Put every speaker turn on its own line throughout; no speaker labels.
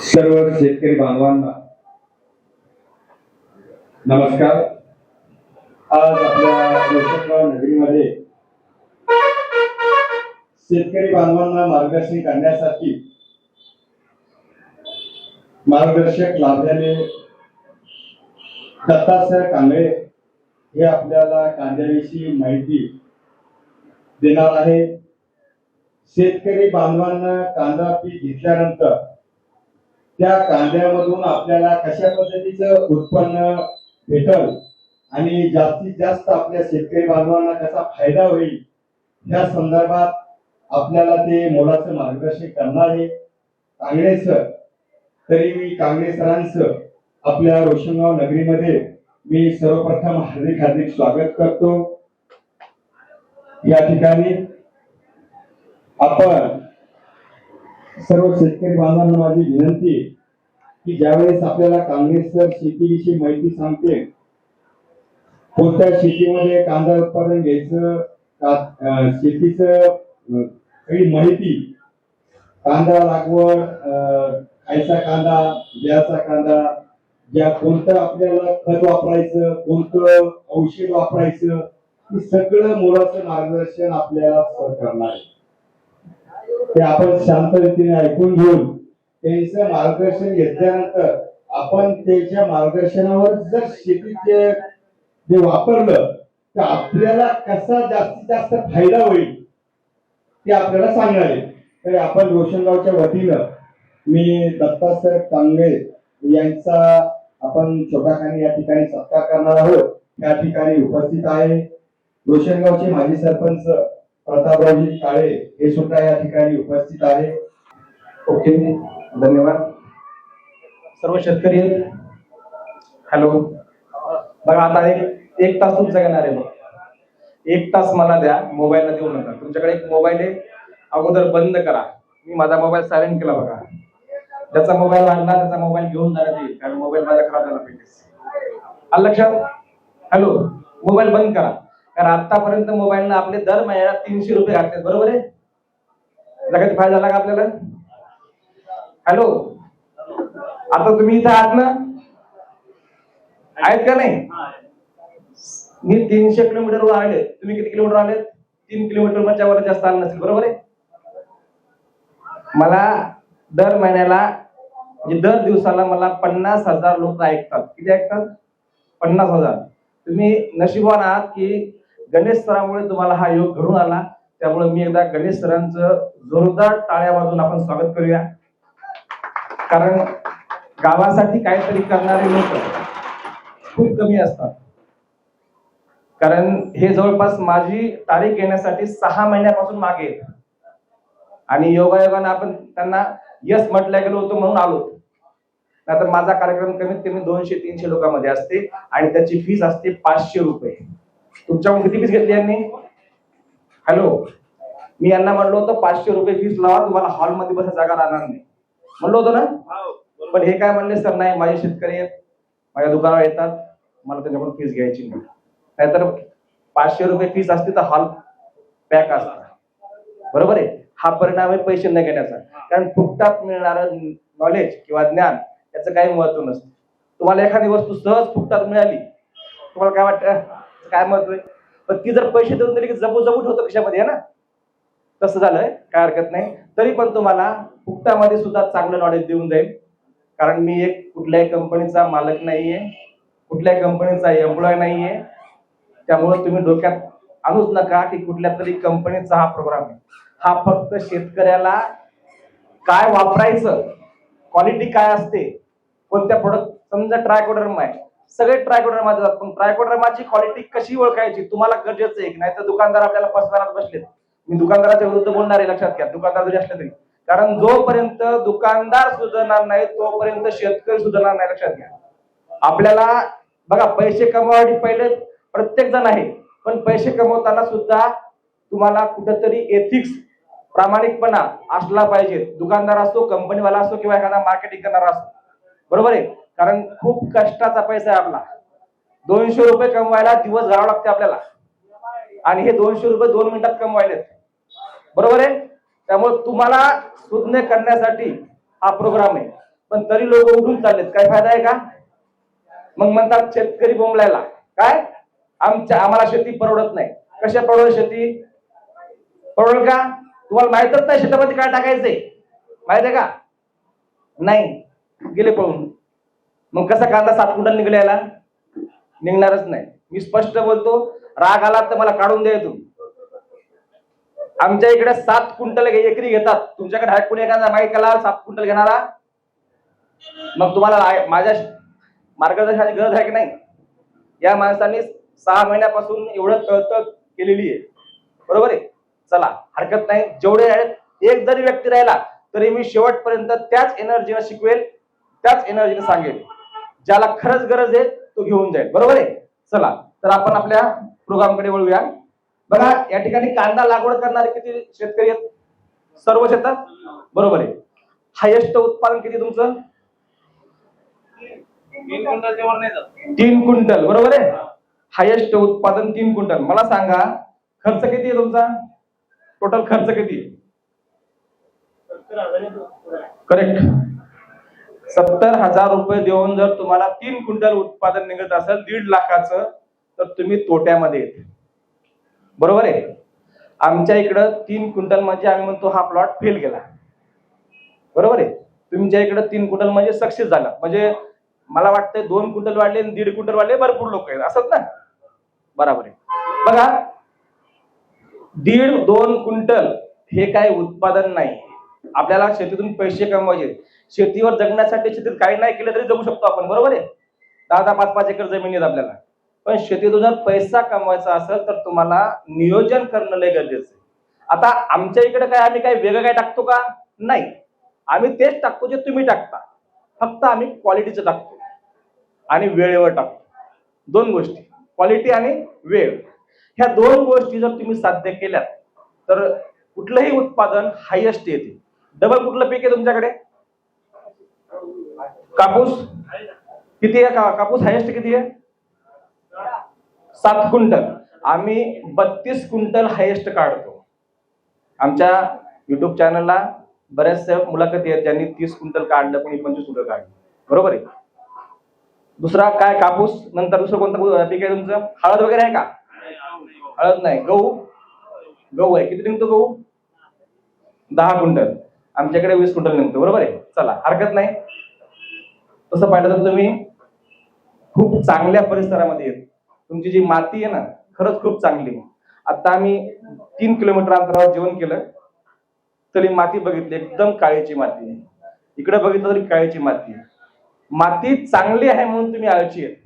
सर्व शेतकरी बांधवांना नमस्कार। आज आपल्या रोशनगाव नगरीमध्ये शेतकरी बांधवांना मार्गदर्शन करण्यासाठी मार्गदर्शक लाभलेले दत्तासर कांबळे हे आपल्याला कांद्याविषयी माहिती देणार आहे। शेतकरी बांधवांना कांदा पीक घेतल्यानंतर त्या कांद्यामधून आपल्याला कशा पद्धतीचं उत्पन्न भेटल आणि जास्तीत जास्त आपल्या शेतकरी बांधवांना कसा फायदा होईल या संदर्भात आपल्याला ते मोलाचं मार्गदर्शन करणार आहे कांगणे सर। तरी मी कांगणे सरांचं आपल्या रोशनगाव नगरीमध्ये मी सर्वप्रथम हार्दिक हार्दिक स्वागत करतो। या ठिकाणी आपण सर्व शेतकरी बांधवांना माझी विनंती की ज्यावेळेस आपल्याला कांगणे सर शेतीविषयी माहिती सांगते, कोणत्या शेतीमध्ये कांदा उत्पादन घ्यायचं, शेतीचं काही माहिती, कांदा लागवड, खायचा कांदा, बियाचा कांदा, ज्या कोणतं आपल्याला खत वापरायचं, कोणतं औषध वापरायचं, हे सगळं मोलाचं मार्गदर्शन आपल्याला सर करणार आहे। ते आपण शांत रीतीने ऐकून घेऊन त्यांचं मार्गदर्शन घेतल्यानंतर आपण त्याच्या मार्गदर्शनावर जर शेतीचे जे वापरलं तर आपल्याला कसा जास्तीत जास्त फायदा होईल ते आपल्याला सांगणार आहे। तर आपण रोशनगावच्या वतीनं मी दत्तासर कांबळे यांचा आपण छोटाखानी या ठिकाणी सत्कार करणार आहोत। या ठिकाणी उपस्थित आहे रोशनगावचे माजी सरपंच प्रतापरावजी काळे हे सुद्धा या ठिकाणी उपस्थित आहे।
ओके, धन्यवाद। सर्व शेतकरी हॅलो, बघा आता एक तास तुमचा घेणार आहे। एक तास मला द्या, मोबाईलला देऊ नका। तुमच्याकडे एक मोबाईल आहे, अगोदर बंद करा। मी माझा मोबाईल सायलेंट केला बघा। ज्याचा मोबाईल आणला त्याचा मोबाईल घेऊन जाण्यात येईल, कारण मोबाईल माझा खराब झाला पाहिजे। आलं लक्षात? हॅलो, मोबाईल बंद करा, कारण आतापर्यंत मोबाईलला आपले दर महिन्याला 300 रुपये घातले, बरोबर आहे? लगेच फायदा झाला का आपल्याला? हॅलो, आता तुम्ही इथं आहात ना, आहेत का नाही? मी 300 किलोमीटरवर आले, तुम्ही किती किलोमीटर आलेत? 3 किलोमीटर च्या वर जास्त आलं नसेल, बरोबर आहे? मला दर महिन्याला म्हणजे दर दिवसाला मला 50,000 लोक ऐकतात। किती ऐकतात? 50,000। तुम्ही नशिबवान आहात की गणेश सरांमुळे तुम्हाला हा योग घडून आला। त्यामुळे मी एकदा गणेश सरांचं जोरदार टाळ्या वाजवून आपण स्वागत करूया, कारण गावासाठी काहीतरी करणारे लोक खूप कमी असतात। कारण हे जवळपास माझी तारीख येण्यासाठी 6 महिन्यापासून मागे आहेत आणि योगायोगाने आपण त्यांना यस म्हटलं गेलो होतो म्हणून आलो। नाहीतर माझा कार्यक्रम कमीत कमी 200-300 लोकांमध्ये असते आणि त्याची फीस असते 500 रुपये। तुमच्याकडून किती फीस घेतली यांनी? हॅलो, मी यांना म्हणलो होतो 500 रुपये फीस लावा, तुम्हाला हॉलमध्ये बसा जागा राहणार नाही म्हणलो होतो ना। पण हे काय म्हणले, सर नाही, माझे शेतकरी आहेत, माझ्या दुकानावर येतात, मला त्याच्याकडून फीस घ्यायची नाही। नाहीतर 500 रुपये फीस असते तर हॉल पॅक असता, बरोबर आहे? हा परिणाम आहे पैसे न घेण्याचा, कारण फुकटात मिळणारं नॉलेज किंवा ज्ञान याचं काही महत्व नसतं। तुम्हाला एखादी वस्तू सहज फुकटात मिळाली, तुम्हाला काय वाटतं, काय महत्व आहे? पण ती जर पैसे देऊन दिली की जबू जबूट होतं खिशामध्ये, आहे ना? तसं झालंय, काय हरकत नाही। तरी पण तुम्हाला फुकटामध्ये सुद्धा चांगलं नॉलेज देऊन जाईल, कारण मी एक कुठल्याही कंपनीचा मालक नाहीये, कुठल्याही कंपनीचा एम्प्लॉय नाहीये। त्यामुळे तुम्ही डोक्यात आणूच नका की कुठल्या तरी कंपनीचा हा प्रोग्राम आहे। हा फक्त शेतकऱ्याला काय वापरायचं, क्वालिटी काय असते, कोणत्या प्रोडक्ट, समजा ट्रायकोडर्मा आहे, सगळे ट्रायकोडर्मा देतात, पण ट्रायकोडर्माची क्वालिटी कशी ओळखायची तुम्हाला गरजेचं आहे की नाही? तर दुकानदार आपल्याला फसवण्यात बसलेत। मी दुकानदाराच्या विरुद्ध बोलणार आहे, लक्षात घ्या, दुकानदार जरी असले तरी, कारण जोपर्यंत दुकानदार सुधारणार नाही तोपर्यंत शेतकरी सुधारणार नाही, लक्षात घ्या। आपल्याला बघा, पैसे कमवायसाठी पहिले प्रत्येक जण आहे, पण पैसे कमवताना सुद्धा तुम्हाला कुठेतरी एथिक्स, प्रामाणिकपणा असला पाहिजे। दुकानदार असो, कंपनीवाला असो किंवा एखादा मार्केटिंग करणारा असो, बरोबर आहे? कारण खूप कष्टाचा पैसा आहे आपला। 200 रुपये कमवायला दिवस घालावा लागते आपल्याला, आणि हे 200 रुपये 2 मिनिटात कमवायलेत, बरोबर आहे? त्यामुळे तुम्हाला सुज्ञ करण्यासाठी हा प्रोग्राम आहे। पण तरी लोक उठून चाललेत. काय फायदा आहे का? मग म्हणतात शेतकरी बोंबलायला काय आम्हाला शेती परवडत नाही. कशा परवडेल शेती? परवडेल का? तुम्हाला माहितच नाही शेतामध्ये काय टाकायचंय, माहित आहे का? नाही, गेले पळून. मग कसा कांदा 7 क्विंटल निघायला? निघणारच नाही. मी स्पष्ट बोलतो, राग आला तर मला काढून द्या इथून. आमच्या इकडे 7 क्विंटल एकरी घेतात. तुमच्याकडे आहे कोणी एखादा माहितीला 7 क्विंटल घेणारा? मग तुम्हाला माझ्या मार्गदर्शनाची गरज आहे की नाही? या माणसांनी 6 महिन्यापासून एवढं तळतळ केलेली आहे, बरोबर आहे. चला, हरकत नाही. जेवढे आहेत, एक जरी व्यक्ती राहिला तरी मी शेवटपर्यंत त्याच एनर्जीने शिकवेल, त्याच एनर्जीने सांगेल. ज्याला खरंच गरज आहे तो घेऊन जाईल, बरोबर आहे. चला, तर आपण आपल्या प्रोग्रामकडे वळूया. बघा, या ठिकाणी कांदा लागवड करणारे किती शेतकरी आहेत? सर्व शेतात, बरोबर आहे. हायेस्ट उत्पादन किती तुमचं?
3 क्विंटलच्या वर नाही जात.
3 क्विंटल, बरोबर आहे. हायेस्ट उत्पादन 3 क्विंटल. मला सांगा, खर्च किती आहे तुमचा? टोटल खर्च किती आहे?
70,000.
करेक्ट. 70,000 रुपये देऊन जर तुम्हाला 3 क्विंटल उत्पादन निघत असेल 1.5 लाखाचं, तर तुम्ही तोट्यामध्ये येत, बरोबर आहे. आमच्या इकडं 3 क्विंटल म्हणजे आम्ही म्हणतो हा प्लॉट फेल गेला, बरोबर आहे. तुमच्या इकडे 3 क्विंटल म्हणजे सक्सेस झाला. म्हणजे मला वाटतं 2 क्विंटल वाढले आणि 1.5 क्विंटल वाढले, भरपूर लोक आहेत असंच ना, बरोबर आहे. बघा, 1.5-2 क्विंटल हे काय उत्पादन नाही. आपल्याला शेतीतून पैसे कमवायचे. शेतीवर जगण्यासाठी शेतीत काही नाही केलं तरी जगू शकतो आपण, बरोबर आहे. 10-10, 5-5 एकर जमीन आहेत आपल्याला. पण शेतीतून जर पैसा कमवायचा असेल तर तुम्हाला नियोजन करणं लय गरजेचं आहे. आता आमच्या इकडे काय आम्ही काय वेगळं काय टाकतो का? नाही, आम्ही तेच टाकतो जे तुम्ही टाकता. फक्त आम्ही क्वालिटीचं टाकतो आणि वेळेवर टाकतो. 2 गोष्टी, क्वालिटी आणि वेळ. ह्या 2 गोष्टी जर तुम्ही साध्य केल्यात तर कुठलंही उत्पादन हायेस्ट येते. डबल कुठलं पीक आहे तुमच्याकडे? कापूस किती आहे? कापूस हायेस्ट किती आहे? 7 क्विंटल. आम्ही 32 क्विंटल हायेस्ट काढतो. आमच्या युट्यूब चॅनलला बऱ्याचशा मुलाखती आहेत ज्यांनी 30 क्विंटल काढलं, कोणी 25 क्विंटल काढलं, बरोबर आहे. दुसरा काय? कापूस. नंतर दुसरं कोणतं पीक आहे तुमचं? हळद वगैरे आहे का? हळद नाही. गहू आहे. किती निघतो गहू? 10 क्विंटल. आमच्याकडे 20 क्विंटल निघतो, बरोबर आहे. चला, हरकत नाही. तसं पाहिलं तर तुम्ही खूप चांगल्या परिसरामध्ये येत. तुमची जी माती आहे ना, खरंच खूप चांगली. आता आम्ही 3 किलोमीटर अंतरावर जेवण केलं तरी माती बघितली, एकदम काळीची माती आहे. इकडे बघितलं तरी काळीची माती आहे. माती चांगली आहे म्हणून तुम्ही आळशी आहेत.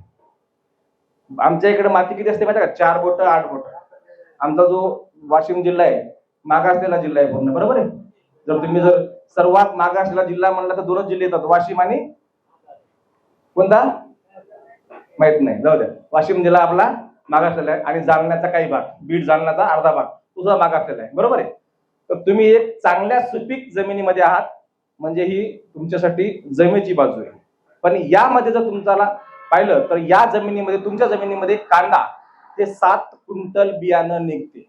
आमच्या इकडे माती किती असते माहिती का? 4 बोटं 8 बोटं. आमचा जो वाशिम जिल्हा आहे मागासलेला जिल्हा आहे पूर्ण, बरोबर आहे. जर सर्वात मागासलेला जिल्हा म्हणला तर 2च जिल्हे येतात, वाशिम आणि कोणता माहित नाही, जाऊ द्या. वाशिम जिल्हा आपला मागासलेला आहे आणि जालन्याचा काही भाग, बीड जालन्याचा अर्धा भाग तुझा मागासलेला आहे, बरोबर आहे. तर तुम्ही एक चांगल्या सुपीक जमिनीमध्ये आहात, म्हणजे ही तुमच्यासाठी जमेची बाजू आहे. पण यामध्ये जर तुम्हाला पाहिलं तर या जमिनीमध्ये, तुमच्या जमिनीमध्ये कांदा ते 7 क्विंटल बियाणं निघते,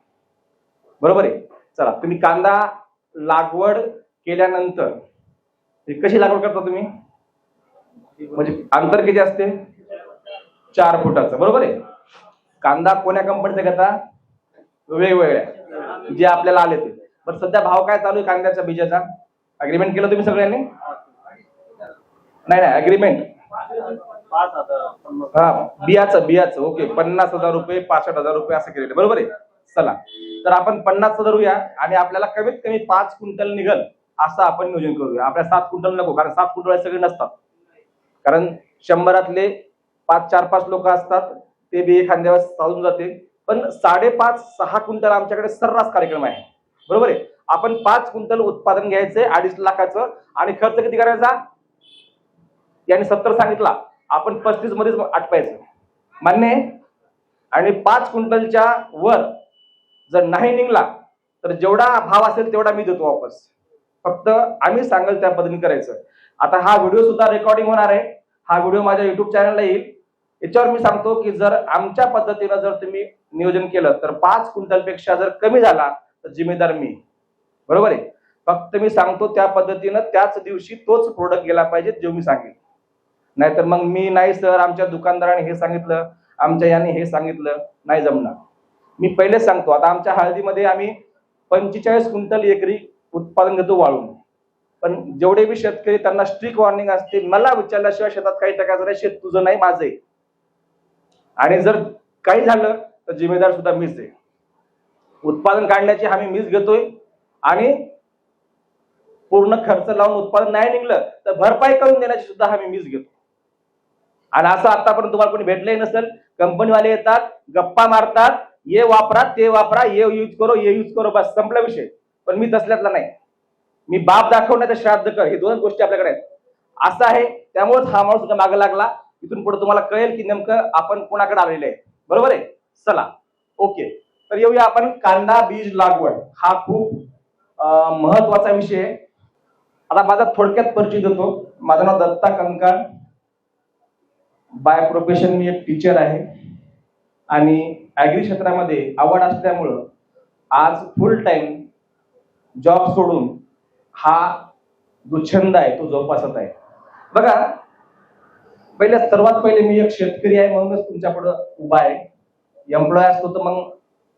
बरोबर आहे. चला, तुम्ही कांदा लागवड केल्यानंतर कशी लागवड करता तुम्ही? म्हणजे अंतर किती असते? 4 फुटाचं, बरोबर आहे. कांदा कोण्या कंपनीचा घेता? वेगवेगळ्या, जे आपल्याला आले ते. बरं, सध्या भाव काय चालू आहे कांद्याच्या बीजाचा? अग्रीमेंट केलं तुम्ही सगळ्यांनी? नाही, अग्रीमेंट.
5,000.
हा, बियाचं ओके. 50,000 रुपये, 65,000 रुपये असं केलेलं, बरोबर आहे. चला, तर आपण 50 धरूया आणि आपल्याला कमीत कमी 5 क्विंटल निघल असं आपण नियोजन करूया. आपल्या 7 क्विंटल नको, कारण 7 क्विंटल सगळे नसतात. कारण 100रातले 4-5 लोक असतात, ते बी एखाद्या वेळेस चालून जाते. पण 5.5-6 क्विंटल आमच्याकडे सर्रास कार्यक्रम आहे, बरोबर आहे. आपण 5 क्विंटल उत्पादन घ्यायचंय 2.5 लाखाचं आणि खर्च किती करायचा? याने 70 सांगितला, आपण 35 मध्येच आटपायचं, मान्य आहे. आणि 5 क्विंटलच्या वर जर नाही निघला तर जेवढा भाव असेल तेवढा मी देतो वापस. फक्त आम्ही सांगेल त्या पद्धतीने करायचं. आता हा व्हिडिओ सुद्धा रेकॉर्डिंग होणार आहे, हा व्हिडिओ माझ्या युट्यूब चॅनलला येईल. याच्यावर मी सांगतो की जर आमच्या पद्धतीनं जर तुम्ही नियोजन केलं तर 5 क्विंटल पेक्षा जर कमी झाला तर जिम्मेदार मी, बरोबर आहे. फक्त मी सांगतो त्या पद्धतीनं त्याच दिवशी तोच प्रोडक्ट गेला पाहिजे जो मी सांगेल. नाहीतर मग मी नाही सर आमच्या दुकानदाराने हे सांगितलं, आमच्या याने हे सांगितलं, नाही जमणार. मी पहिलेच सांगतो, आता आमच्या हळदीमध्ये आम्ही 45 क्विंटल एकरी उत्पादन घेतो वाळून. पण जेवढे बी शेतकरी त्यांना स्ट्रिक्ट वॉर्निंग असते, मला विचारल्याशिवाय शेतात काही टाकायचं नाही, शेत तुझं नाही माझं आहे. आणि जर काही झालं तर जिम्मेदार सुद्धा मीच आहे. उत्पादन काढण्याची हमी मीच घेतोय आणि पूर्ण खर्च लावून उत्पादन नाही निघलं तर भरपाई करून देण्याची सुद्धा हमी मीच घेतो. आणि असं आतापर्यंत तुम्हाला कोणी भेटलंही नसेल. कंपनीवाले येतात, गप्पा मारतात, ये वापरा ते वापरा, ये यूज करो, बस संपला विषय. पण मी तसल्यातला नाही. मी बाप दाखवण्याचं श्राद्ध कर, हे दोन गोष्टी आपल्याकडे आहेत. असं आहे, त्यामुळेच हा माणूस सुद्धा मागे लागला. इथून पुढे तुम्हाला कळेल की नेमकं आपण कोणाकडे आलेले आहे. बरोबर आहे. चला ओके, तर येऊया आपण कांदा बीज लागवड. हा खूप महत्वाचा विषय आहे. आता माझा थोडक्यात परिचय देतो. माझं नाव दत्ता कंकाळ. बाय प्रोफेशन मी एक टीचर आहे आणि ऍग्री क्षेत्रामध्ये आवड असल्यामुळं आज फुल टाइम जॉब सोडून हा जो छंद आहे तो जोपासत आहे. बघा, सर्वात पहिले मी एक शेतकरी आहे म्हणूनच तुमच्या पुढे उभा आहे. एम्प्लॉय असतो तर मग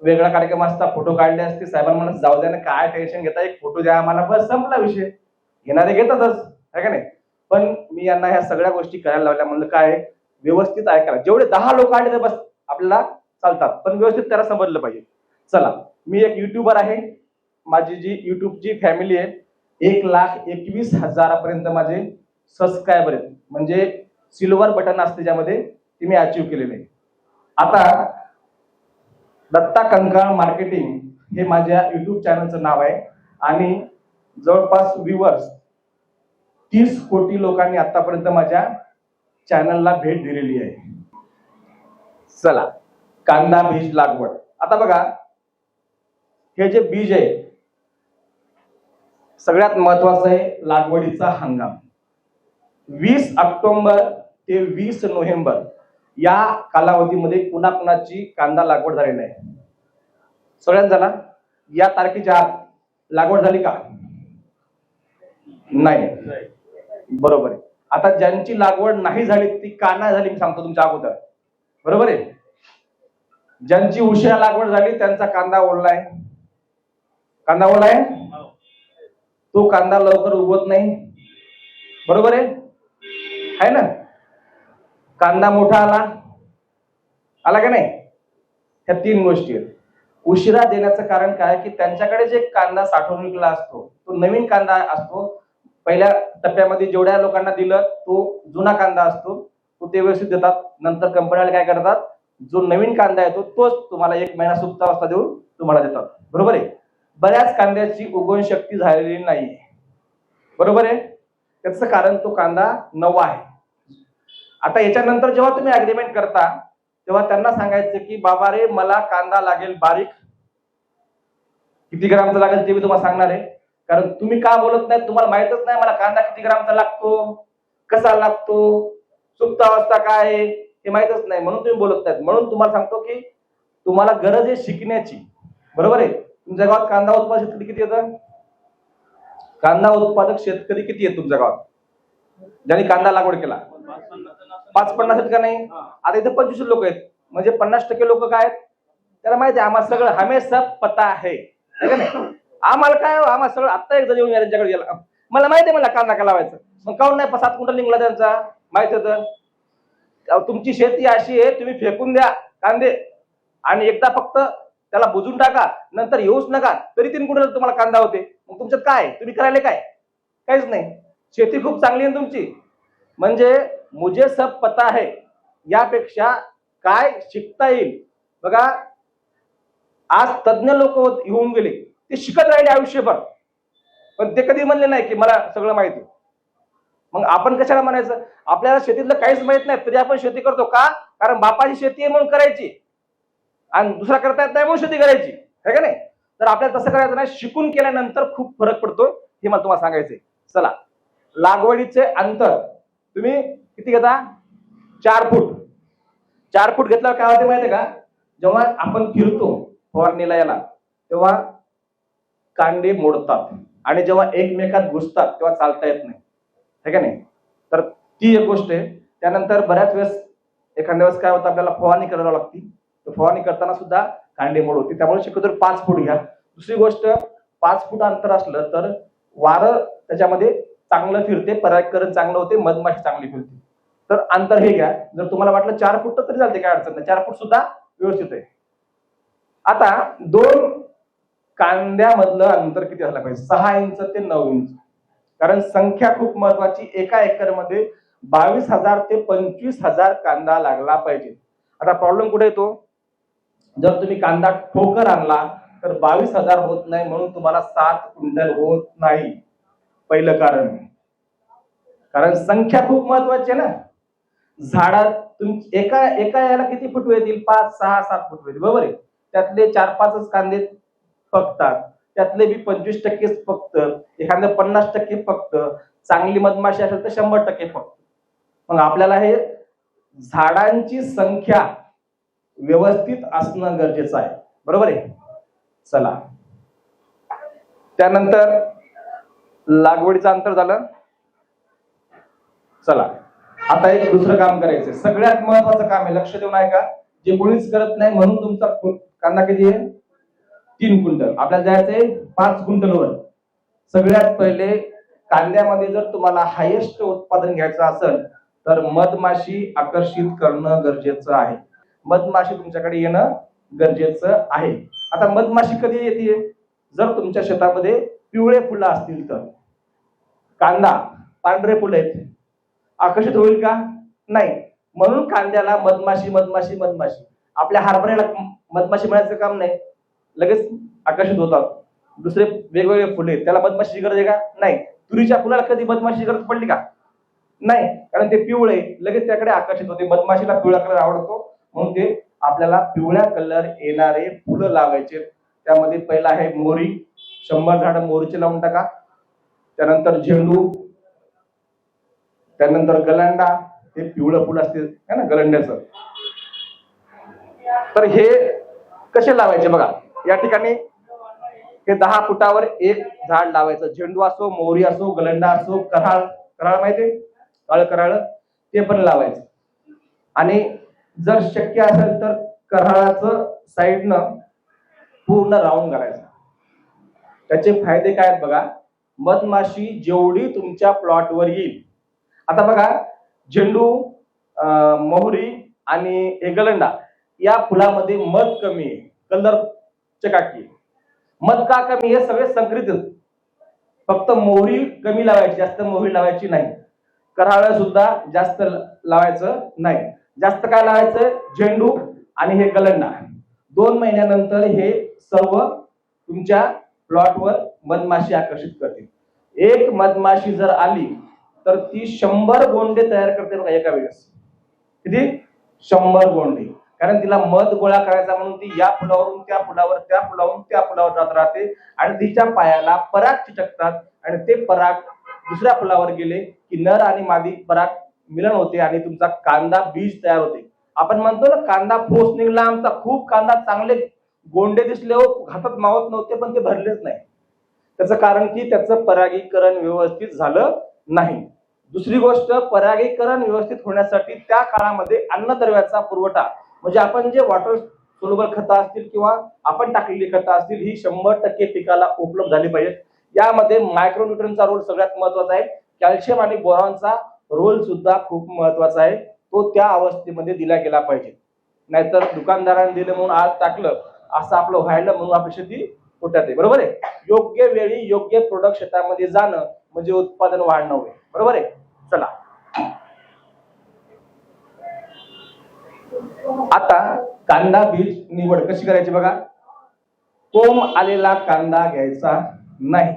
वेगळा कार्यक्रम असता, फोटो काढले असते, साहेबांना म्हणत जाऊ द्या ना, काय टेन्शन घेता, एक फोटो द्या आम्हाला, बस संपला विषय. घेणारे घेतातच, आहे का नाही. पण मी यांना ह्या सगळ्या गोष्टी करायला लावल्या. म्हणलं काय, व्यवस्थित ऐकायला. जेवढे 10 लोक आले तर बस आपल्याला चालतात, पण व्यवस्थित त्याला समजलं पाहिजे. चला, मी एक युट्यूबर आहे. माझी जी युट्यूबची फॅमिली आहे 1,21,000 पर्यंत माझे सबस्क्रायबर आहेत. म्हणजे सिल्वर बटन असते ज्यामध्ये ते मी अचीव्ह केलेले आहे. आता दत्ता कंकाळ मार्केटिंग हे माझ्या युट्यूब चॅनलचं नाव आहे आणि जवळपास व्ह्यूअर्स 30 कोटी लोकांनी आतापर्यंत माझ्या चॅनलला भेट दिलेली आहे. चला, कांदा बीज लागवड. आता बघा, हे जे बीज आहे सगळ्यात महत्वाचं आहे लागवडीचा हंगाम. 20 ऑक्टोबर ते 20 नोव्हेंबर या कालावधीमध्ये कुणाकुणाची कांदा लागवड झालेली आहे? सगळ्यात झाला. या तारखेच्या आत लागवड झाली का? नाही. बरोबर आहे. आता ज्यांची लागवड नाही झाली ती का नाही झाली मी सांगतो तुमच्या अगोदर. बरोबर आहे. ज्यांची उशिरा लागवड झाली त्यांचा कांदा ओढलाय. कांदा ओढलाय, तो कांदा लवकर उगवत नाही. बरोबर आहे ना. कांदा मोठा आला का नाही. ह्या 3 गोष्टी आहेत. उशिरा देण्याचं कारण काय की त्यांच्याकडे जे कांदा साठवणुकीला असतो तो नवीन कांदा असतो. पहिल्या टप्प्यामध्ये जेवढ्या लोकांना दिलं तो जुना कांदा असतो, तो ते व्यवस्थित देतात. नंतर कंपन्याला काय करतात, जो नवीन कांदा येतो तोच तुम्हाला 1 महिना सुप्तावस्था देऊन तुम्हाला देतात. बरोबर आहे. बऱ्याच कांद्याची उगवण शक्ती झालेली नाहीये. बरोबर आहे. त्याचं कारण तो कांदा नवा आहे. आता याच्यानंतर जेव्हा तुम्ही अग्रीमेंट करता तेव्हा त्यांना सांगायचं की बाबा रे, मला कांदा लागेल बारीक. किती ग्रामचा लागेल ते मी तुम्हाला सांगणार आहे. कारण तुम्ही का बोलत नाही, तुम्हाला माहितच नाही मला कांदा किती ग्रामचा लागतो, कसा लागतो, सुप्त अवस्था काय आहे हे माहितच नाही, म्हणून तुम्ही बोलत नाहीत. म्हणून तुम्हाला सांगतो की तुम्हाला गरज आहे शिकण्याची. बरोबर आहे. तुमच्या गावात कांदा उत्पादक शेतकरी किती येतं? कांदा उत्पादक शेतकरी किती आहेत तुमच्या गावात ज्यांनी कांदा लागवड केला? 5-50 आहेत का नाही? आता इथे 25 लोक आहेत, म्हणजे 50% लोक काय आहेत त्याला माहिती आहे आम्हाला सगळं, हमें सब पता है का नाही. आम्हाला काय, आम्हाला सगळं. आता एकदा येऊन यांच्याकडे गेला, मला माहिती आहे मला कांदा का लावायचं. मग काऊन नाही 7 क्विंटल निघला त्यांचा? माहित होतं. तुमची शेती अशी आहे, तुम्ही फेकून द्या कांदे आणि एकदा फक्त त्याला बुजून टाका, नंतर येऊच नका, तरी 3 क्विंटल तुम्हाला कांदा होते. मग तुमच्यात काय, तुम्ही करायला काय? काहीच नाही. शेती खूप चांगली आहे तुमची. म्हणजे मुझे सब पता है यापेक्षा काय शिकता येईल. बघा, आज तज्ञ लोक होऊन गेले, ते शिकत राहिले आयुष्यभर, पण ते कधी म्हणले नाही की मला सगळं माहिती. मग आपण कशाला म्हणायचं? आपल्याला शेतीतलं काहीच माहित नाही तरी आपण शेती करतो का? कारण बापाची शेती आहे म्हणून करायची आणि दुसरा करता येत नाही म्हणून शेती करायची, है का नाही. तर आपल्याला तसं करायचं नाही. शिकून केल्यानंतर खूप फरक पडतो, हे मला तुम्हाला सांगायचंय. चला, लागवडीचे अंतर तुम्ही किती घेता? 4 फूट. 4 फूट घेतल्यावर काय होते माहितीये का? जेव्हा आपण फिरतो फवारणीला याला तेव्हा कांडे मोडतात. आणि जेव्हा एकमेकात घुसतात तेव्हा चालता येत नाही, है का नाही? तर ती एक गोष्ट आहे. त्यानंतर बऱ्याच वेळेस एखाद्या वेळेस काय होतं, आपल्याला फवारणी करावी लागते. तर फवारणी करताना सुद्धा कांडे मोड होते. त्यामुळे शक्यतो 5 फूट घ्या. दुसरी गोष्ट, 5 फूट अंतर असलं तर वारं त्याच्यामध्ये चांगलं फिरते, परागीकरण चांगलं होते, मधमाशी चांगली फिरते. तर अंतर हे घ्या. जर तुम्हाला वाटलं 4 फूट तरी चालते, काय अडचण नाही. 4 फूट सुद्धा व्यवस्थित आहे. आता 2 कांद्यामधलं अंतर किती असलं पाहिजे? 6 इंच ते 9 इंच. कारण संख्या खूप महत्वाची. एका एकर मध्ये 22,000 ते 25,000 कांदा लागला पाहिजे. आता प्रॉब्लेम कुठे येतो? जर तुम्ही कांदा ठोकर आणला तर 22,000 होत नाही, म्हणून तुम्हाला 7 क्विंटल होत नाही. पहिलं कारण संख्या खूप महत्वाची आहे ना. झाडात एका एका याला किती फुटवे येतील? 5, 6, 7 फुटवे येतील, बरोबर आहे. त्यातले 4-5च कांदे पकतात, त्यातले बी 25% पकत, एखाद्या 50% पकत. चांगली मधमाशी असेल तर 100% पकत. मग आपल्याला हे झाडांची संख्या व्यवस्थित असणं गरजेचं आहे, बरोबर आहे. चला, त्यानंतर लागवडीचं अंतर झालं. चला, आता एक दुसरं काम करायचं, सगळ्यात महत्वाचं काम आहे. लक्ष देऊन ऐका, जे कोणीच करत नाही. म्हणून तुमचा कांदा किती आहे? 3 क्विंटल. आपल्याला जायचंय 5 क्विंटलवर. सगळ्यात पहिले कांद्यामध्ये जर तुम्हाला हायेस्ट उत्पादन घ्यायचं असेल तर मधमाशी आकर्षित करणं गरजेचं आहे. मधमाशी तुमच्याकडे येणं गरजेचं आहे. आता मधमाशी कधी येते? जर तुमच्या शेतामध्ये पिवळे फुलं असतील तर. कांदा पांढरे फुलं आहेत, आकर्षित होईल का? नाही. म्हणून कांद्याला मधमाशी मधमाशी मधमाशी. आपल्या हरभऱ्याला मधमाशी मिळायचं काम नाही, लगेच आकर्षित होतात. दुसरे वेगवेगळे फुले, त्याला मधमाशीची गरज आहे का? नाही. तुरीच्या फुलाला कधी मधमाशीची गरज पडली का? नाही, कारण ते पिवळे, लगेच त्याकडे आकर्षित होते. मधमाशीला पिवळा कलर आवडतो, म्हणून ते आपल्याला पिवळ्या कलर येणारे फुलं लावायचे. त्यामध्ये पहिला आहे मोहरी. 100 झाडं मोहरीचे लावून टाका. त्यानंतर झेंडू, त्यानंतर गलांडा, हे पिवळं फुल असते है ना गलंड्याचं. तर हे कसे लावायचे बघा, या ठिकाणी हे 10 फुटावर एक झाड लावायचं. झेंडू असो, मोहरी असो, गलंडा असो, कराळ माहितीये, कराळ ते पण लावायचं. आणि जर शक्य असेल तर कराळाचं साईडनं पूर्ण राऊंड करायचं. त्याचे फायदे काय आहेत बघा. मधमाशी जेवढी तुमच्या प्लॉटवर येईल, आता बघा झेंडू, मोहरी आणि गलंडा या फुलामध्ये मध कमी आहे, कलर चकाकी. मध का कमी? हे सगळे संकरित आहेत. फक्त मोहरी कमी लावायची, जास्त मोहरी लावायची नाही. कराळ सुद्धा जास्त लावायचं नाही. जास्त काय लावायचं? झेंडू आणि हे गलंडा. 2 महिन्यानंतर हे सर्व तुमच्या प्लॉटवर मधमाशी आकर्षित करते. एक मधमाशी जर आली तर ती 100 गोंडे तयार करते बघा एका वेळेस. किती? 100 गोंडे. कारण तिला मध गोळा करायचा, म्हणून ती या फुलावरून त्या फुलावर, त्या फुलावरून त्या फुलावर जात राहते. आणि तिच्या पायाला पराग चिटकतात आणि ते पराग दुसऱ्या फुलावर गेले की नर आणि मादी पराग मिलन होते आणि तुमचा कांदा बीज तयार होते. आपण म्हणतो ना, कांदा फोस निघला आमचा. खूप कांदा, चांगले गोंडे दिसले हो, हातात मावत नव्हते, पण ते भरलेच नाही. त्याचं कारण की त्याचं परागीकरण व्यवस्थित झालं नाही. दुसरी गोष्ट, परागीकरण व्यवस्थित होण्यासाठी त्या काळामध्ये अन्नद्रव्याचा पुरवठा, म्हणजे आपण जे वॉटर सोल्युबल खतं असतील किंवा आपण टाकलेली खतं असतील, ही 100% पिकाला उपलब्ध झाली पाहिजे. यामध्ये मायक्रोन्यूट्रनचा रोल सगळ्यात महत्वाचा आहे. कॅल्शियम आणि बोरॉनचा रोल सुद्धा खूप महत्वाचा आहे. तो त्या अवस्थेमध्ये दिला गेला पाहिजे. नाहीतर दुकानदारांनी दिलं म्हणून आज टाकलं असं आपलं व्हायला, म्हणून आपली शेती तोट्यात आहे, बरोबर आहे. योग्य वेळी योग्य प्रोडक्ट शेतामध्ये जाणं म्हणजे उत्पादन वाढणं होय, बरोबर आहे. चला, आता कांदा बीज निवड कशी करायची बघा. कोंब आलेला कांदा घ्यायचा नाही.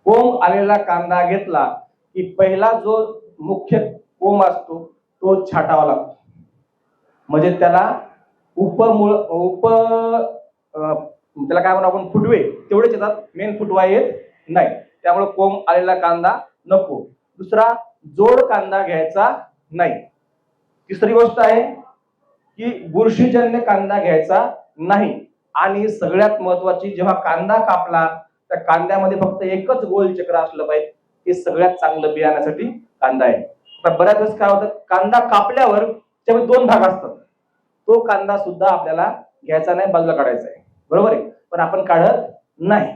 कोंब आलेला कांदा घेतला की पहिला जो मुख्य कोंब असतो तो छाटावा लागतो. म्हणजे त्याला त्याला काय म्हणू आपण, फुटवे तेवढेच येतात, मेन फुटवा येत नाही. त्यामुळे कोंब आलेला कांदा नको. दुसरा, जोड कांदा घ्यायचा नाही. तिसरी गोष्ट आहे की बुरशीजन्य कांदा घ्यायचा नाही. आणि सगळ्यात महत्वाची, जेव्हा कांदा कापला त्या कांद्यामध्ये फक्त एकच गोल चक्र असलं पाहिजे. हे सगळ्यात चांगलं बियाण्यासाठी कांदा आहे. आता बऱ्याच वेळेस काय होतं, कांदा कापल्यावर त्यामध्ये दोन भाग असतात. तो कांदा सुद्धा आपल्याला घ्यायचा नाही, बाजूला काढायचा आहे, बरोबर आहे. पण आपण काढत नाही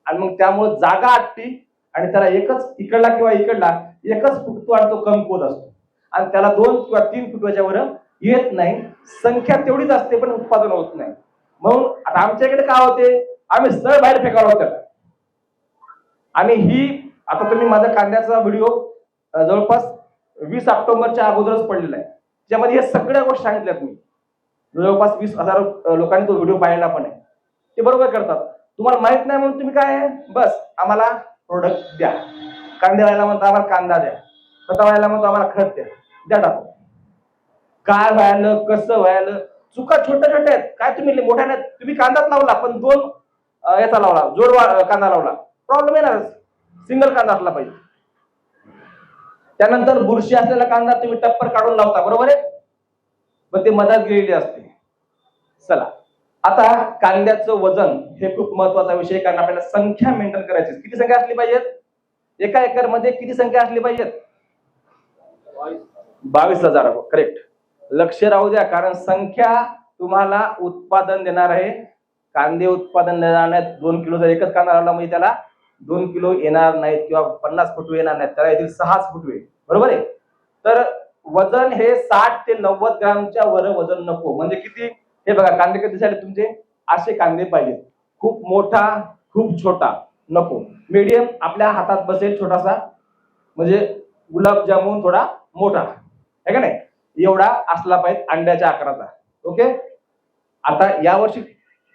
आणि मग त्यामुळे जागा आटती आणि त्याला एकच इकडला किंवा इकडला एकच फुटतो आणि तो कमकुवत असतो आणि त्याला 2 किंवा 3 फुटव्याच्या वर येत नाही. संख्या तेवढीच असते पण उत्पादन होत नाही. म्हणून आता आमच्याकडे काय होते, आम्ही सरळ बाहेर फेकावं होतं. आणि ही आता तुम्ही माझा कांद्याचा व्हिडिओ जवळपास 20 ऑक्टोबरच्या अगोदरच पडलेला आहे. त्यामध्ये हे सगळ्या गोष्टी सांगितल्यात मी. जवळपास 20,000 लोकांनी तो व्हिडिओ पाहिला पण आहे. ते बरोबर करतात. तुम्हाला माहित नाही म्हणून तुम्ही काय आहे, बस आम्हाला प्रोडक्ट द्या. कांदे व्हायला म्हणतो आम्हाला कांदा द्या, खत व्हायला म्हणतो आम्हाला खत द्या, द्या टाकू. काय व्हायलं, कसं व्हायलं, चुका छोट्या छोट्या आहेत. काय तुम्ही मोठ्या नाही, तुम्ही कांदाच लावला पण 2 याचा लावला, कांदा लावला, प्रॉब्लेम येणारच. सिंगल कांदा असला पाहिजे. त्यानंतर बुरशी असलेला कांदा तुम्ही टप्पर काढून लावता, बरोबर आहे, पण ते मधात गेलेली असते. चला, आता कांद्याचं वजन हे खूप महत्वाचा विषय, कारण आपल्याला संख्या मेंटेन करायची. किती संख्या असली पाहिजेत, एका एकर मध्ये किती संख्या असली पाहिजेत, 22,000. करेक्ट, लक्ष राहू द्या, कारण संख्या तुम्हाला उत्पादन देणार आहे. कांदे उत्पादन देणार नाहीत. 2 किलोचा एकच कांदा लावला म्हणजे त्याला 2 किलो येणार नाहीत किंवा 50 फुटवे येणार नाहीत, त्याला येतील 6 फुटवे, बरोबर आहे. तर वजन हे 60 ते 90 ग्रामच्या वर वजन नको. म्हणजे किती, हे बघा कांदे कधी झाले तुमचे, असे कांदे पाहिजेत. खूप मोठा खूप छोटा नको, मीडियम आपल्या हातात बसेल छोटासा, म्हणजे गुलाबजामुन थोडा मोठा आहे का नाही, एवढा असला पाहिजे अंड्याच्या आकाराचा. ओके. आता यावर्षी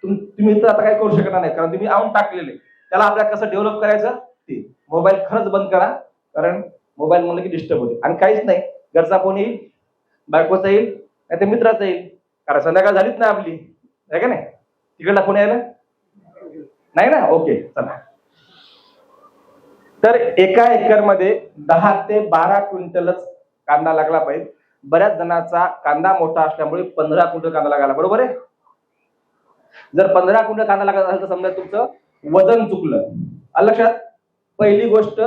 तुम्ही तर आता काय करू शकणार नाही, कारण तुम्ही आणून टाकलेले. त्याला आपल्याला कसं डेव्हलप करायचं ते, मोबाईल खरंच बंद करा, कारण मोबाईल म्हणलं की डिस्टर्ब होते. आणि काहीच नाही, घरचा फोन येईल, बायकोचा येईल, नाही तर मित्राचा येईल, कारण संध्याकाळ झालीच नाही आपली, आहे का नाही. तिकडला फोन यायला नाही ना. ओके, चला. तर एका एकर मध्ये 10 ते 12 क्विंटलच कांदा लागला पाहिजे. बऱ्याच जणांचा कांदा मोठा असल्यामुळे 15 क्विंटल कांदा लागायला, बरोबर आहे. जर 15 क्विंटल कांदा लागत असेल तर समजा तुमचं वजन चुकलं. लक्षात, पहिली गोष्ट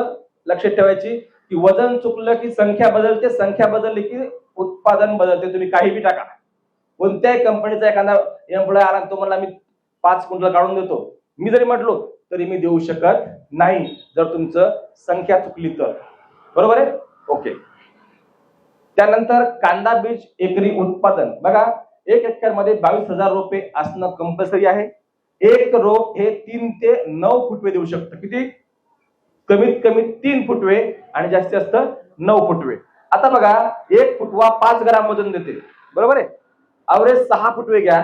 लक्षात ठेवायची की वजन चुकलं की संख्या बदलते, संख्या बदलली की उत्पादन बदलते. तुम्ही काही बी टाका, कोणत्याही कंपनीचा एखादा एम्प्लॉय आला तो म्हणला मी 5 क्विंटल काढून देतो, मी जरी म्हटलो तरी मी देऊ शकत नाही, जर तुमचं संख्या चुकली तर, बरोबर आहे. ओके. त्यानंतर कांदा बीज एकरी उत्पादन बघा, 1 एकर मध्ये 22,000 रोपे असणं कंपल्सरी आहे. एक रोप हे 3 ते 9 फुटवे देऊ शकतं. किती, कमीत कमी 3 फुटवे आणि जास्तीत जास्त 9 फुटवे. आता बघा, 1 फुटवा 5 ग्राम वजन देते, बरोबर आहे. अवरेज 6 फुटवे घ्या,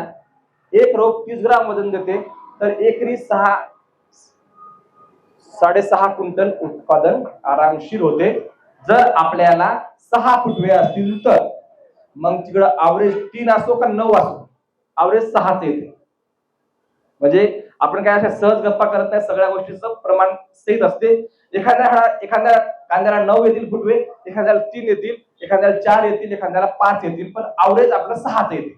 एक रोप 30 ग्राम वजन देते, तर एकरी 6.5 क्विंटल उत्पादन आरामशीर होते. जर आपल्याला 6 फुटवे असतील तर, मग तिकडं अवरेज 3 असो का 9 असो, अवरेज 6च येते. म्हणजे आपण काय अशा सहज गप्पा करत नाही, सगळ्या गोष्टीचं प्रमाण सहित असते. एखाद्या कांद्याला 9 येतील फुटवे, एखाद्याला 3 येतील, एखाद्याला 4 येतील, एखाद्याला 5 येतील, पण अवरेज आपलं 6च येते,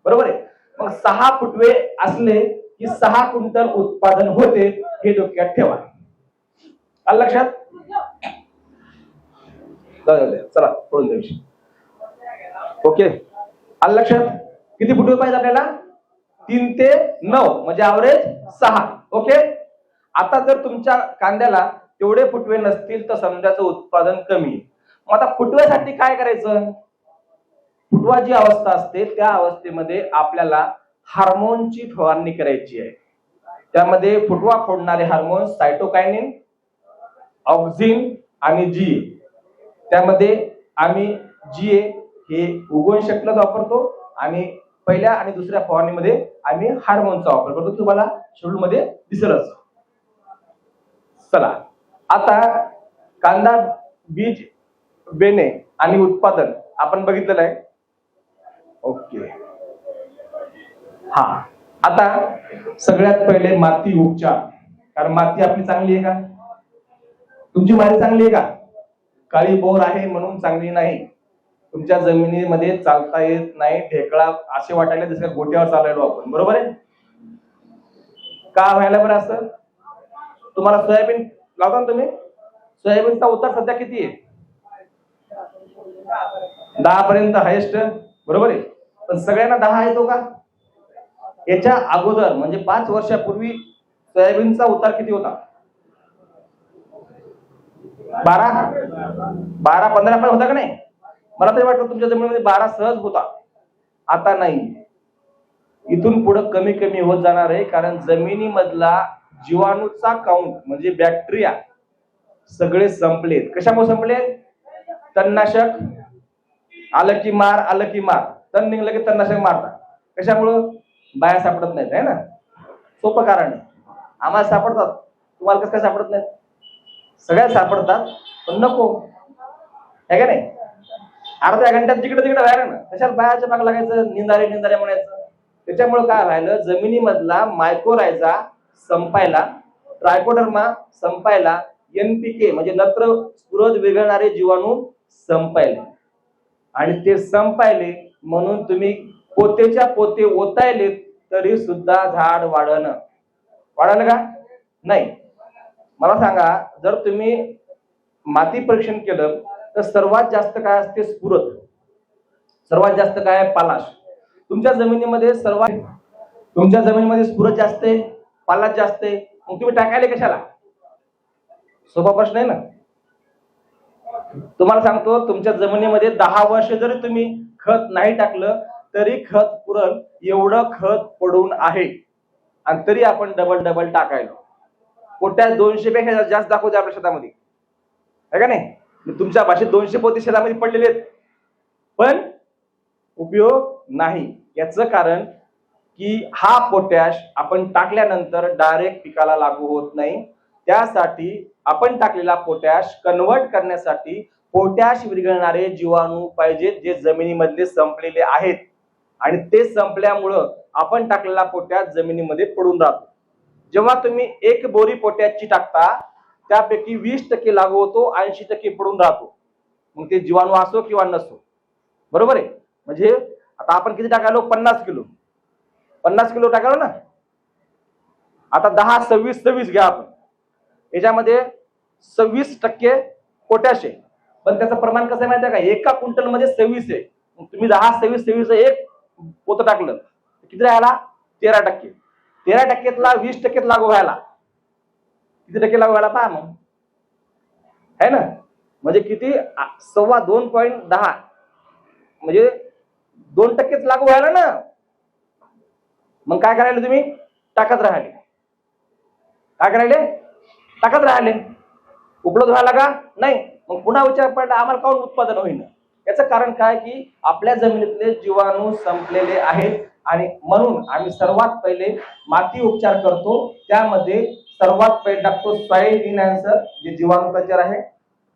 बरोबर आहे. मग 6 फुटवे असले की 6 क्विंटल उत्पादन होते, हे डोक्यात ठेवा. लक्षात, चला पळून द्यायची. ओके, लक्षात, किती फुटवे पाहिजे आपल्याला, 3 ते 9, म्हणजे अवरेज 6. ओके. आता जर तुमच्या कांद्याला तेवढे फुटवे नसतील तर समजायचं उत्पादन कमी. मग आता फुटव्यासाठी काय करायचं, फुटवा जी अवस्था असते त्या अवस्थेमध्ये आपल्याला हार्मोनची फवारणी करायची आहे. त्यामध्ये फुटवा फोडणारे हार्मोन सायटोकायनिन, ऑक्झिन आणि जीए. त्यामध्ये आम्ही जीए हे उगवण शक्तीलाच वापरतो आणि पहिल्या आणि दुसऱ्या फवारणीमध्ये आम्ही हार्मोनचा वापर करतो. तुम्हाला शेड्यूल मध्ये दिसेलच. चला, आता कांदा बीज बेणे आणि उत्पादन आपण बघितलेलं आहे. ओके. हा, आता सगळ्यात पहिले माती उपचार. कारण माती आपली चांगली आहे का, तुमची माती चांगली आहे का, काळी बोर आहे म्हणून चांगली नाही. तुमच्या जमिनीमध्ये चालता येत नाही, ढेकळा असे वाटायला जसं गोट्यावर चालायलो आपण, बरोबर आहे. का व्हायला बरं असं, तुम्हाला सोयाबीन लावता ना तुम्ही, सोयाबीनचा उतार सध्या किती आहे? 10 पर्यंत हायेस्ट, बरोबर आहे. पण सगळ्यांना 10 येतो का? याच्या अगोदर म्हणजे 5 वर्षापूर्वी सोयाबीनचा उतार किती होता? 12-15 पण होता का नाही? मला तरी वाटतं तुमच्या जमिनीमध्ये 12 सहज होता. आता नाही, इथून पुढे कमी कमी होत जाणार आहे, कारण जमिनीमधला जीवाणूचा काउंट म्हणजे बॅक्टेरिया सगळे संपलेत. कशामुळे संपले? तणनाशक आलं की मार, आलं की मार, तण निघलं की तणनाशक मारतात. कशामुळं? बाया सापडत नाहीत, आहे ना? सोपं कारण आहे. आम्हाला सापडतात, तुम्हाला कसं काय सापडत नाहीत? सगळ्या सापडतात, पण नको, आहे का नाही? अर्ध्या घंट्यात जिकडे तिकडे व्हायला ना, कशाला बायाच्या माग लागायचं, निंदारे निंदारे म्हणायचं. त्याच्यामुळे काय व्हायलं, जमिनीमधला मायक्रोरायझा संपायला, ट्रायकोडर्मा संपायला, NPK म्हणजे नत्र स्फुरद विरघळणारे जीवाणू संपायले, आणि ते संपायले म्हणून तुम्ही पोतेच्या पोते ओतायले तरी सुद्धा झाड वाढलं का नाही? मला सांगा, जर तुम्ही माती परीक्षण केलं तर सर्वात जास्त काय असते? स्फुरद. सर्वात जास्त काय आहे? पालाश. तुमच्या जमिनीमध्ये स्फुरद जास्त आहे, पालाश जास्त आहे, मग तुम्ही टाकायले कशाला? सोपा प्रश्न आहे ना. तुम्हाला सांगतो, तुमच्या जमिनीमध्ये 10 वर्ष जरी तुम्ही खत नाही टाकलं तरी खत पुरल एवढं खत पडून आहे, आणि तरी आपण डबल टाकायलो. पोट्यास 200 पेक्षा जास्त दाखवते आपल्या शेतामध्ये, आहे का नाही? तुमच्या भाषेत 200 पोते शेतामध्ये पडलेले आहेत, पण उपयोग नाही. याचं कारण की हा पोटॅश आपण टाकल्यानंतर डायरेक्ट पिकाला लागू होत नाही. त्यासाठी आपण टाकलेला पोटॅश कन्वर्ट करण्यासाठी पोटॅश विरघळणारे जीवाणू पाहिजेत, जे जमिनीमधले संपलेले आहेत, आणि ते संपल्यामुळं आपण टाकलेला पोटॅश जमिनीमध्ये पडून राहतो. जेव्हा तुम्ही 1 बोरी पोटॅशची टाकता, त्यापैकी 20% लागू होतो, 80% पडून राहतो. मग ते जीवाणू असो किंवा नसो, बरोबर आहे. म्हणजे आता आपण किती टाकालो? 50 किलो. 50 किलो टाकालो ना. आता 10, 26, 26 घ्या आपण. याच्यामध्ये 26% पोटॅश आहे, पण त्याचं प्रमाण कसं आहे माहिती आहे का? एका क्विंटल मध्ये 26 आहे. तुम्ही 10, 26, 26 एक पोतं टाकलं, किती राहिला? 13%. 13%तला 20% लागू व्हायला किती टक्के लागू व्हायला पहा मग, है ना? म्हणजे किती? 2.10, म्हणजे 2%च लागू व्हायला ना. मग काय करायला तुम्ही? टाकत राहिले. काय करायले? टाकत राहिले. उपलब्ध व्हायला का नाही? मग पुन्हा विचार पडला, आम्हाला काऊन उत्पादन होईना? याचं कारण काय की आपल्या जमिनीतले जीवाणू संपलेले आहेत, आणि म्हणून आम्ही सर्वात पहिले माती उपचार करतो. त्यामध्ये सर्वात पहिले टाकतो सॉइल इन्हॅन्सर, जे जीवाणू कल्चर आहे.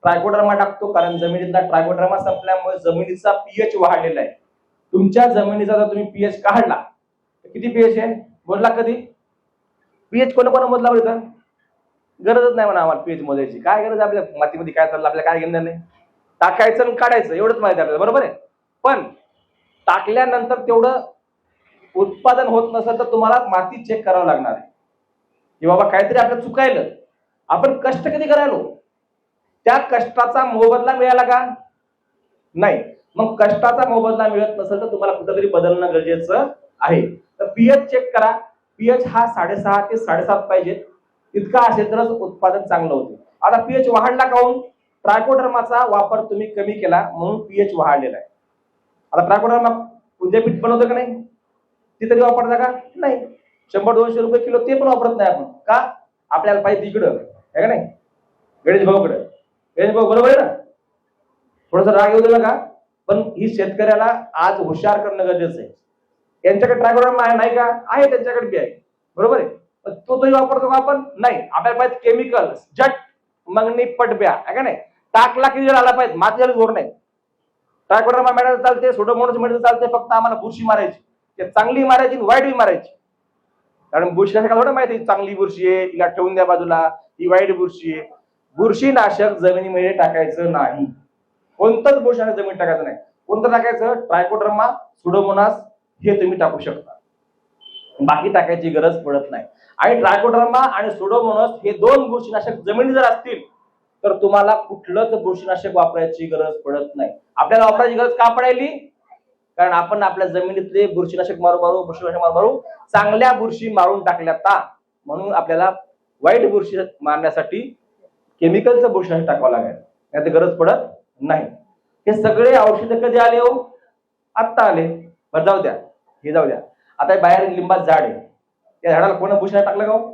ट्रायकोडर्मा टाकतो, कारण जमिनीतला ट्रायकोडर्मा संपल्यामुळे जमिनीचा पीएच वाढलेला आहे. तुमच्या जमिनीचा जर तुम्ही पीएच काढला तर किती पीएच आहे? मोजला कधी? पीएच कोण मोजला बरं? गरजच नाही म्हणा आम्हाला पीएच मोजायची. काय गरज आपल्या मातीमध्ये काय चाललं, आपल्याला काय घेणं नाही. टाकायचं आणि काढायचं एवढंच माहिती आपल्याला, बरोबर आहे. पण टाकल्यानंतर तेवढं उत्पादन होत नसेल तर तुम्हाला माती चेक करावं लागणार आहे की बाबा काहीतरी आपलं चुकायलं. आपण कष्ट कधी करायलो? त्या कष्टाचा मोबदला मिळाला का नाही? मग कष्टाचा मोबदला मिळत नसेल तर तुम्हाला कुठेतरी बदलणं गरजेचं आहे. तर पीएच चेक करा. पीएच हा 6.5 ते 7.5 पाहिजे. इतका असेल तरच उत्पादन चांगलं होतं. आता पीएच वाढला काऊन? ट्रायकोडर्माचा वापर तुम्ही कमी केला म्हणून पीएच वाढलेला आहे. आता ट्रायकोडर्मा विद्यापीठ बनवतं का नाही? ते तरी वापरता का नाही? 100-200 रुपये किलो ते पण वापरत नाही आपण. का? आपल्याला पाहिजे तिकडं, आहे का नाही? गणेश भाऊकडे. गणेश भाऊ बरोबर आहे ना? थोडस राग येऊ दिला का? पण ही शेतकऱ्याला आज हुशार करणं गरजेचं आहे. यांच्याकडे ट्रायकोडर्मा नाही का? आहे, त्यांच्याकडे बी आहे, बरोबर आहे. तो तरी वापरतो का आपण? नाही. आपल्याला पाहिजे केमिकल, जट मंगनी पटब्या, आहे का नाही? टाकला किती आला पाहिजे, मातीला जोर नाही. ट्रायकोडर्मा मेडिसिन चालते, सुडोमोनास मेडिसिन चालते, फक्त आम्हाला बुरशी मारायची. ते चांगली मारायची, वाईट बी मारायची. कारण बुरशी थोडं माहिती, चांगली बुरशी आहे तिला ठेवून द्या बाजूला, ही वाईट बुरशी आहे. बुरशीनाशक जमिनीमध्ये टाकायचं नाही. कोणतंच बुरशीनाशक जमिनीत टाकायचं नाही. कोणतं टाकायचं? ट्रायकोडर्मा, सुडोमोनास हे तुम्ही टाकू शकता. बाकी टाकायची गरज पडत नाही. आणि ट्रायकोडर्मा आणि सुडोमोनास हे दोन बुरशीनाशक जमिनीत जर असतील तर तुम्हाला कुठलंच बुरशीनाशक वापरायची गरज पडत नाही. आपल्याला वापरायची गरज का पडायली? कारण आपण आपल्या जमिनीतले बुरशीनाशक मारू चांगल्या बुरशी मारून टाकल्यात, म्हणून आपल्याला वाईट बुरशी मारण्यासाठी केमिकलचं बुरशीनाशक टाकावं लागेल, याची गरज पडत नाही. हे सगळे औषध कधी आले हो? आत्ता आले. बरं जाऊ द्या, हे जाऊ द्या. आता हे बाहेर लिंबात झाड आहे, त्या झाडाला कोणा बुरशीनाशक टाकलं का हो?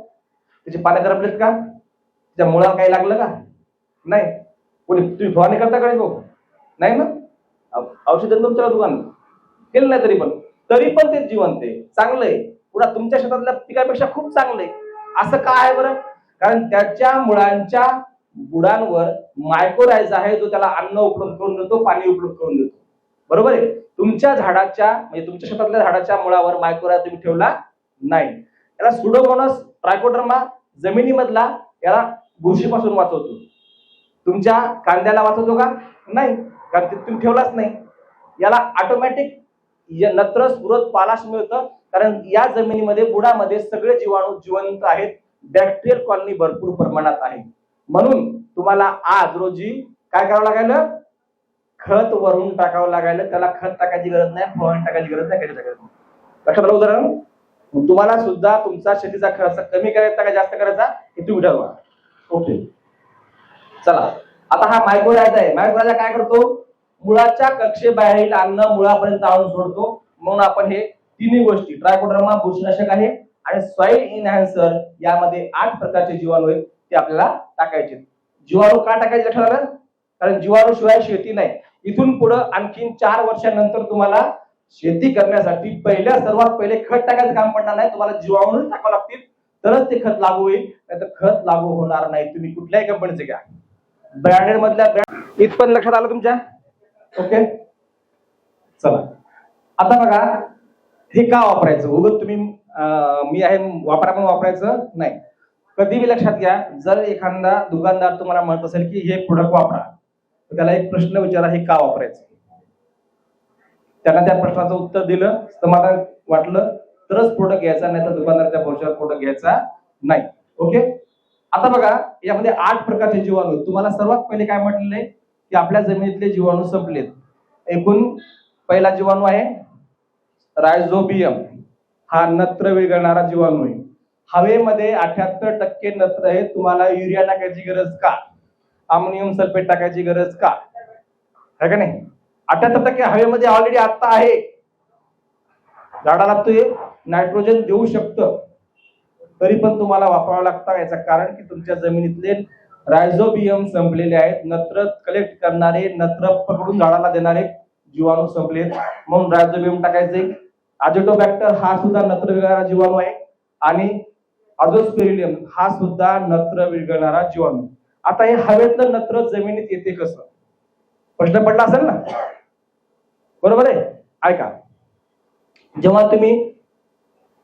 त्याची पानं करपलेत का? त्याच्या मुळाला काही लागलं का? नाही. कोणी तुम्ही फवारणी करता का नाही ना? औषध तुमच्या दुकान केलं नाही तरी पण ते जिवंत आहे, चांगलं आहे. पुन्हा तुमच्या शेतातल्या पिकापेक्षा खूप चांगलं आहे. असं का आहे बरं? कारण त्याच्या मुळांच्या बुडांवर मायक्रोरायझ आहे, जो त्याला अन्न उपलब्ध करून देतो, पाणी उपलब्ध करून देतो. बरोबर आहे. तुमच्या झाडाच्या म्हणजे तुमच्या शेतातल्या झाडाच्या मुळावर मायक्रोरायझ तुम्ही ठेवला नाही. याला सुडोमोनास ट्रायकोडर्मा जमिनीमधला याला बुरशीपासून वाचवतो. तुमच्या कांद्याला वाचवतो का? नाही, कारण ते तुम्ही ठेवलाच नाही. याला ऑटोमॅटिक नत्र स्फुरत पालाश मिळतं, कारण या जमिनीमध्ये बुडामध्ये सगळे जीवाणू जिवंत आहेत. बॅक्टेरियल कॉलनी भरपूर प्रमाणात आहे. म्हणून तुम्हाला आज रोजी काय करावं लागेल? खत वरून टाकावं लागेल. त्याला खत टाकायची गरज नाही, फवारणी टाकायची गरज नाही, काही गरज नाही. लक्षात आलं उदाहरण? तुम्हाला सुद्धा तुमचा शेतीचा खर्च कमी करायचा का जास्त करायचा हे तुम्ही ठरवा. ओके, चला. आता हा मायक्रोरायझा आहे. मायक्रोरायझा काय करतो? मुळाच्या कक्षेबाहेरील अन्न मुळापर्यंत आणून सोडतो. म्हणून आपण हे तिन्ही गोष्टी, ट्रायकोडर्मा बुरशीनाशक आहे आणि सॉइल इनहॅन्सर, यामध्ये 8 प्रकारचे जीवाणू आहेत, ते आपल्याला टाकायचे. जीवाणू का टाकायचे लक्षात आलं? कारण जीवाणू शिवाय शेती नाही. इथून पुढे आणखीन 4 वर्षांनंतर तुम्हाला शेती करण्यासाठी सर्वात पहिले खत टाकायचं काम पडणार नाही. तुम्हाला जीवाणू टाकावं लागतील, तरच ते खत लागू होईल, नाहीतर खत लागू होणार नाही. तुम्ही कुठल्याही कंपनीचे घ्या, ब्रँडेड मधल्या ब्रँड. इथपर्यंत लक्षात आलं तुमच्या? ओके, चला. आता बघा, हे का वापरायचं? उगाच तुम्ही मी आहे वापरा पण वापरायचं नाही. कधी बी लक्षात घ्या, जर एखादा दुकानदार तुम्हाला म्हणत असेल की हे प्रोडक्ट वापरा, तर त्याला एक प्रश्न विचारा, हे का वापरायचं? त्यांना त्या प्रश्नाचं उत्तर दिलं, समाधान वाटलं तरच प्रोडक्ट घ्यायचा, नाही तर दुकानदाराच्या भरोश्यावर प्रोडक्ट घ्यायचा नाही. ओके, आता बघा, यामध्ये 8 प्रकारचे जीवाणू. तुम्हाला सर्वात पहिले काय म्हटलेले की आपल्या जमिनीतले जीवाणू संपलेत. एकूण पहिला जीवाणू आहे रायझोबियम. हा नत्र विरघळणारा जीवाणू आहे. हवेमध्ये 78% नत्र आहे. तुम्हाला युरिया टाकायची गरज का? अमोनियम सल्फेट टाकायची गरज का? है का नाही? 78% हवेमध्ये ऑलरेडी आता आहे. झाडाला ते नायट्रोजन देऊ शकतं, तरी पण तुम्हाला वापरावं लागतं. याचं कारण की तुमच्या जमिनीतले रायझोबियम संपलेले आहेत. नत्र कलेक्ट करणारे, नत्र पकडून झाडाला देणारे जीवाणू संपलेत, म्हणून रायझोबियम टाकायचे. अजिटोबॅक्टर हा सुद्धा नत्र विरघळणारा जीवाणू आहे आणि अझोस्पेरिलियम हा सुद्धा नत्र विरघळणारा जीवाणू. आता हे हवेतलं नत्र जमिनीत येते कसं? प्रश्न पडला असेल ना? बरोबर आहे. ऐका, जेव्हा तुम्ही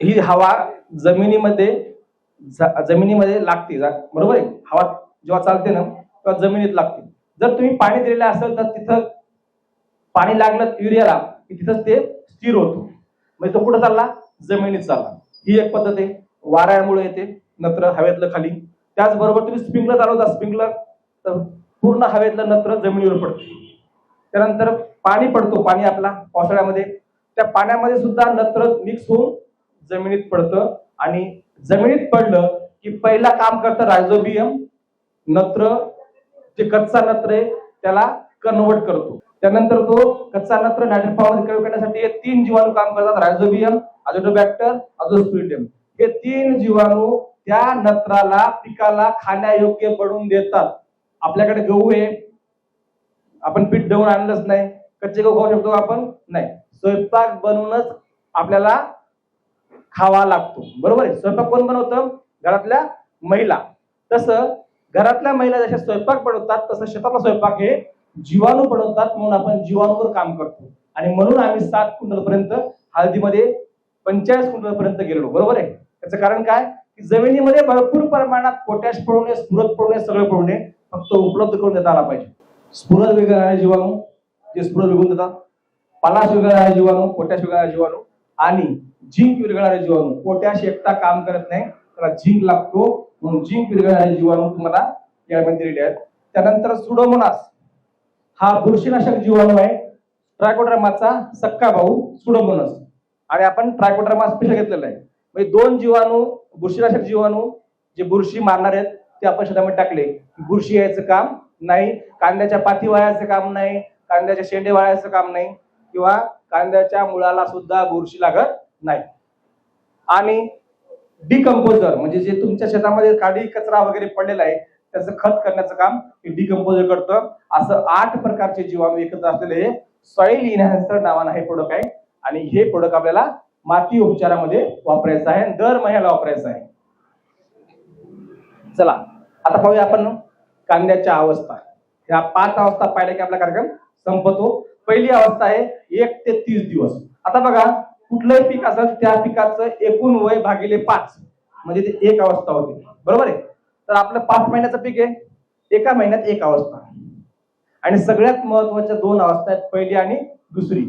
ही हवा जमिनीमध्ये लागते, बरोबर आहे, हवा जेव्हा चालते ना तेव्हा जमिनीत लागते. जर तुम्ही पाणी दिलेलं असेल तर तिथं पाणी लागलं युरियाला की तिथंच ते स्थिर होतो. म्हणजे तो कुठं चालला? जमिनीत चालला. ही एक पद्धत आहे. वाऱ्यामुळे येते नत्र हवेतलं खाली. त्याचबरोबर तुम्ही स्प्रिंकलर चालवता, स्प्रिंकलर तर पूर्ण हवेतलं नत्र जमिनीवर पडतं. त्यानंतर पाणी पडतो, पाणी आपला पावसाळ्यामध्ये, त्या पाण्यामध्ये सुद्धा नत्र मिक्स होऊन जमिनीत पडतं आणि जमिनीत पडलं की पहिला काम करतं रायझोबियम. नत्र जे कच्चा नत्र आहे त्याला कन्वर्ट करतो. त्यानंतर तो कच्चा नत्र नायट्रोजन फॉर्ममध्ये कन्वर्ट करण्यासाठी हे 3 जीवाणू काम करतात: रायझोबियम, अजिटोबॅक्टर, अझोस्पेरिलियम. हे 3 जीवाणू त्या नत्राला पिकाला खाण्यायोग्य बनवून देतात. आपल्याकडे गहू आहे, आपण पीठ दळून आणलंच नाही, कच्चे गहू खाऊ शकतो आपण? नाही. स्वयंपाक बनवूनच आपल्याला खावा लागतो, बरोबर आहे. स्वयंपाक कोण बनवतं? घरातल्या महिला. तसं घरातल्या महिला जशा स्वयंपाक बनवतात तसं शेतातला स्वयंपाक हे जीवाणू बनवतात. म्हणून आपण जीवाणूवर काम करतो आणि म्हणून आम्ही 7 क्विंटल पर्यंत हळदीमध्ये 45 क्विंटल पर्यंत गेलो, बरोबर आहे. त्याचं कारण काय? की जमिनीमध्ये भरपूर प्रमाणात पोटॅश पडणे, स्फुरद पडणे, सगळं पडणे, फक्त उपलब्ध करून देता आला पाहिजे. स्फुरद विरघळणारे जीवाणू जे स्फुरद विरघळून देतात, पालाश विरघळणारे जीवाणू, पोटॅश विरघळणारे जीवाणू आणि झिंक विरघळणारे जीवाणू. पोटॅश एकटा काम करत नाही, त्याला झिंक लागतो, म्हणून झिंक विरघळणारे जीवाणू तुम्हाला यामध्ये दिलेले आहेत. त्यानंतर सुडोमोनास हा बुरशीनाशक जीवाणू आहे, ट्रायकोडर्माचा सक्का भाऊ सुडोमोनास, आणि आपण ट्रायकोडर्मा स्पेशल घेतलेला आहे. म्हणजे दोन जीवाणू, बुरशीनाशक जीवाणू जे बुरशी मारणार आहेत ते आपण शेतामध्ये टाकले, बुरशी यायचं काम नाही, कांद्याच्या पाती वाळायचं काम नाही, कांद्याचे शेंडे वाळायचं काम नाही, किंवा कांद्याच्या मुळाला सुद्धा बुरशी लागत नाही. आणि डिकम्पोजर म्हणजे जे तुमच्या शेतामध्ये काडी कचरा वगैरे पडलेला आहे त्याचं खत करण्याचं काम हे डिकम्पोजर करतं. असं 8 प्रकारचे जीवाणू एकत्र असलेले हे सॉइल इन्हॅन्सर नावानं हे प्रोडक्ट आहे, आणि हे प्रोडक्ट आपल्याला माती उपचारामध्ये वापरायचं आहे आणि दर महिन्याला वापरायचं आहे. चला आता पाहूया आपण कांद्याच्या अवस्था. ह्या 5 अवस्था पाहिल्या की आपला कार्यक्रम संपतो. पहिली अवस्था आहे 1 ते 30 दिवस. आता बघा, कुठलंही पीक असेल त्या पिकाचं एकूण वय भागिले 5 म्हणजे ते 1 अवस्था होते, बरोबर आहे. तर आपलं 5 महिन्याचं पीक आहे, एका महिन्यात 1 अवस्था. आणि सगळ्यात महत्वाच्या 2 अवस्था आहेत, पहिली आणि दुसरी.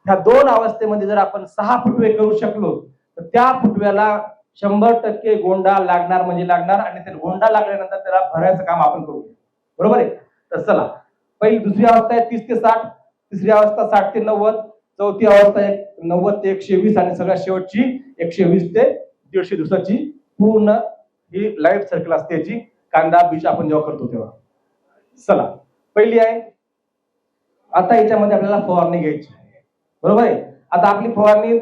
ह्या 2 अवस्थेमध्ये जर आपण 6 फुटवे करू शकलो तर त्या फुटव्याला 100% गोंडा लागणार म्हणजे लागणार, आणि ते गोंडा लागल्यानंतर त्याला भरायचं काम आपण करू, बरोबर आहे. तर चला, पहिली दुसरी अवस्था आहे 30 ते 60, तिसरी अवस्था 60 ते 90, चौथी अवस्था आहे 90 ते 120, आणि सगळ्यात शेवटची 120 ते 150 दिवसाची पूर्ण ही लाईफ सायकल असते याची, कांदा बीज आपण जेव्हा करतो तेव्हा. चला, पहिली आहे, आता याच्यामध्ये आपल्याला फवारणी घ्यायची, बरोबर आहे. आता आपली फवारणी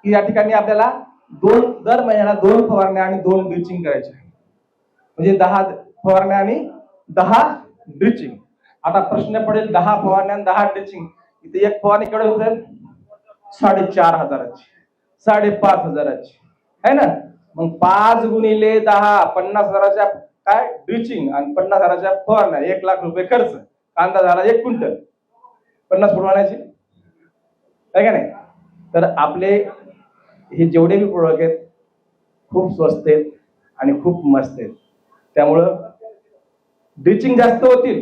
या ठिकाणी आपल्याला दर महिन्याला 2 फवारण्या आणि 2 ड्रिचिंग करायचे, म्हणजे 10 फवारण्या आणि 10 ड्रिचिंग. आता प्रश्न पडेल 10 फवारण्या आणि 10 ड्रिचिंग, इथे एक फवारणी केवढी होते? 4,500ची, 5,500ची आहे ना. मग 5 गुणिले 10 50,000च्या काय ड्रिचिंग आणि 50,000च्या फवारण्या, 1,00,000 रुपये खर्च. कांदा झाला 1 क्विंटल, 50 फुटवाण्याची आहे का नाही. तर आपले हे जेवढे बी प्रोडक्ट आहेत खूप स्वस्त आहेत आणि खूप मस्त आहेत. त्यामुळं ड्रिचिंग जास्त होतील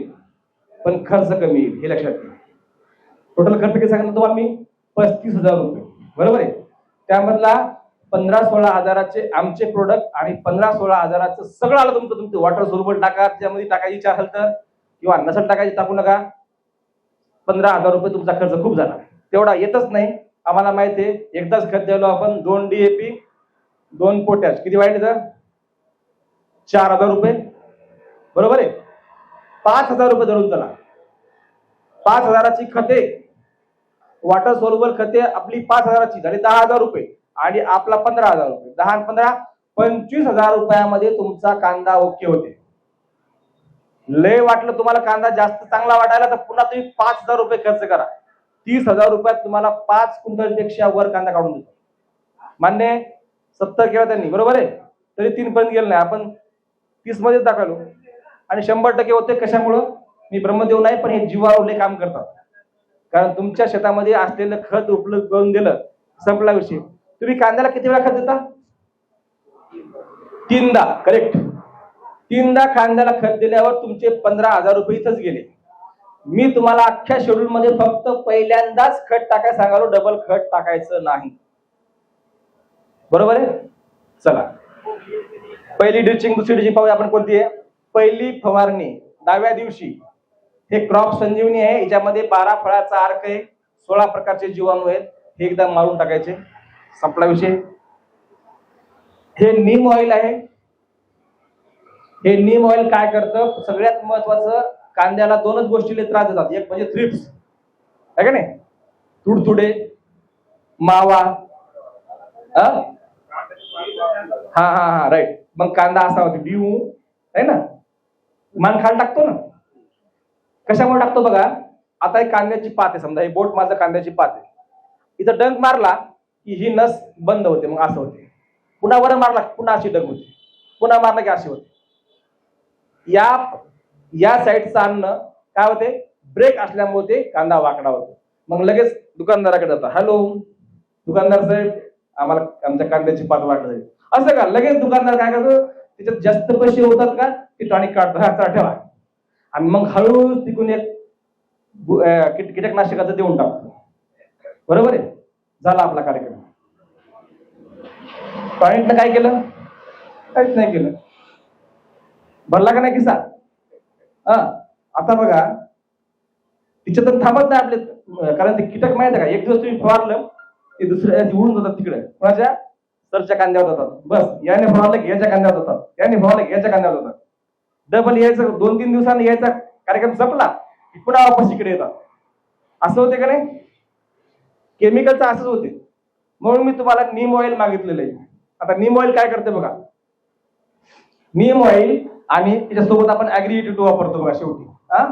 पण खर्च कमी येईल, हे लक्षात घ्या. टोटल खर्च किती सांगितलं तुम्हाला मी? 35,000 रुपये, बरोबर आहे. त्यामधला 15-16 हजाराचे आमचे प्रोडक्ट आणि 15-16 हजाराचं सगळं आलं तुमचं. तुमचं वॉटर सोल्युबल टाका, त्यामध्ये टाकायची इच्छा असेल तर, किंवा नसेल टाकायची टाकू नका. 15,000 रुपये तुमचा खर्च खूप झाला, तेवढा येतच नाही आम्हाला माहिती आहे. एकदाच खत द्यायलो आपण, 2 DAP 2 पोटॅश, किती वाईट तर 4,000 रुपये, बरोबर आहे. 5,000 रुपये धरून चला. 5,000ची खते, वॉटर सोल्युबल खते आपली 5,000ची झाली 10,000 रुपये, आणि आपला 15,000 रुपये. 10 आणि 15 25,000 रुपयामध्ये तुमचा कांदा ओके होते. लय वाटलं तुम्हाला कांदा जास्त चांगला वाटायला तर पुन्हा तुम्ही 5,000 रुपये खर्च करा. 30,000 रुपयात तुम्हाला 5 क्विंटल पेक्षा वर कांदा काढून देतो. मान्य आहे? 70 केला त्यांनी, बरोबर आहे. तरी 3 पर्यंत गेलं नाही, आपण 30 मध्येच दाखवलो, आणि 100% होते. कशामुळं? मी ब्रह्मदेव नाही, पण हे जीवावरले काम करतात. कारण तुमच्या शेतामध्ये असलेलं खत उपलब्ध करून दिलं, संपला विषय. तुम्ही कांद्याला किती वेळा खत देता? 3दा, करेक्ट. 3दा कांद्याला खत दिल्यावर तुमचे 15,000 रुपये इथंच गेले. मी तुम्हाला अख्ख्या शेड्यूल मध्ये फक्त पहिल्यांदाच खत टाकायला सांगालो, डबल खत टाकायचं नाही, बरोबर आहे. चला, पहिली ड्रिचिंग, दुसरी ड्रिचिंग पाहूया आपण कोणती आहे. पहिली फवारणी 10व्या दिवशी. हे क्रॉप संजीवनी आहे, याच्यामध्ये 12 फळाचा अर्क आहे, 16 प्रकारचे जीवाणू आहेत, हे एकदा मारून टाकायचे, संपला विषय. हे नीम ऑइल आहे. हे नीम ऑइल काय करतं? सगळ्यात महत्वाचं, कांद्याला 2च गोष्टीले त्रास देतात. एक म्हणजे थ्रिप्स आहे का नाही, तुडतुडे, मावा, हा राईट. मग कांदा असा होतो डिऊ आहे ना, मान खाली टाकतो ना. कशामुळे टाकतो बघा. आता एक कांद्याची पात आहे, समजा हे बोट माझं कांद्याची पात आहे, इथं डंक मारला की ही नस बंद होते, मग असं होते. पुन्हा वर मारला पुन्हा अशी डंक होते, पुन्हा मारला की अशी होते. या साईडचं अन्न काय होते? ब्रेक असल्यामुळे ते कांदा वाकडा होतो. मग लगेच दुकानदाराकडे जातात, हॅलो दुकानदार साहेब, आम्हाला आमच्या कांद्याची पात वाटत आहे. असं का? लगेच दुकानदार काय करतो? त्याच्यात जास्त पैसे होतात का ते टॉनिक काढतो, हा चला ठेवा, आणि मग हळूच तिकून एक कीटकनाशकाचं देऊन टाकतो, बरोबर आहे. झाला आपला कार्यक्रम. टॉयलेटनं काय केलं? काहीच नाही केलं. भरला का नाही किस्सा? हा, आता बघा तिच्या तर थांबत नाही आपले, कारण ते कीटक माहिती आहे का, एक दिवस तुम्ही फवारलं ते दुसऱ्या उडून जातात तिकडे, कोणाच्या सरच्या कांद्यावर जातात. बस याने फवारलं की याच्या कांद्यावर जातात, याने फवारलं की याच्या कांद्यावर जातात. डबल यायचं, 2-3 दिवसांनी यायचा कार्यक्रम संपला की पुन्हा वापस इकडे येतात. असं होते का नाही? केमिकलचं असंच होते. म्हणून मी तुम्हाला नीम ऑइल मागितलेलं आहे. आता नीम ऑइल काय करते बघा, नीम ऑइल आणि त्याच्यासोबत आपण ऍग्री 82 वापरतो बघा शेवटी. हा,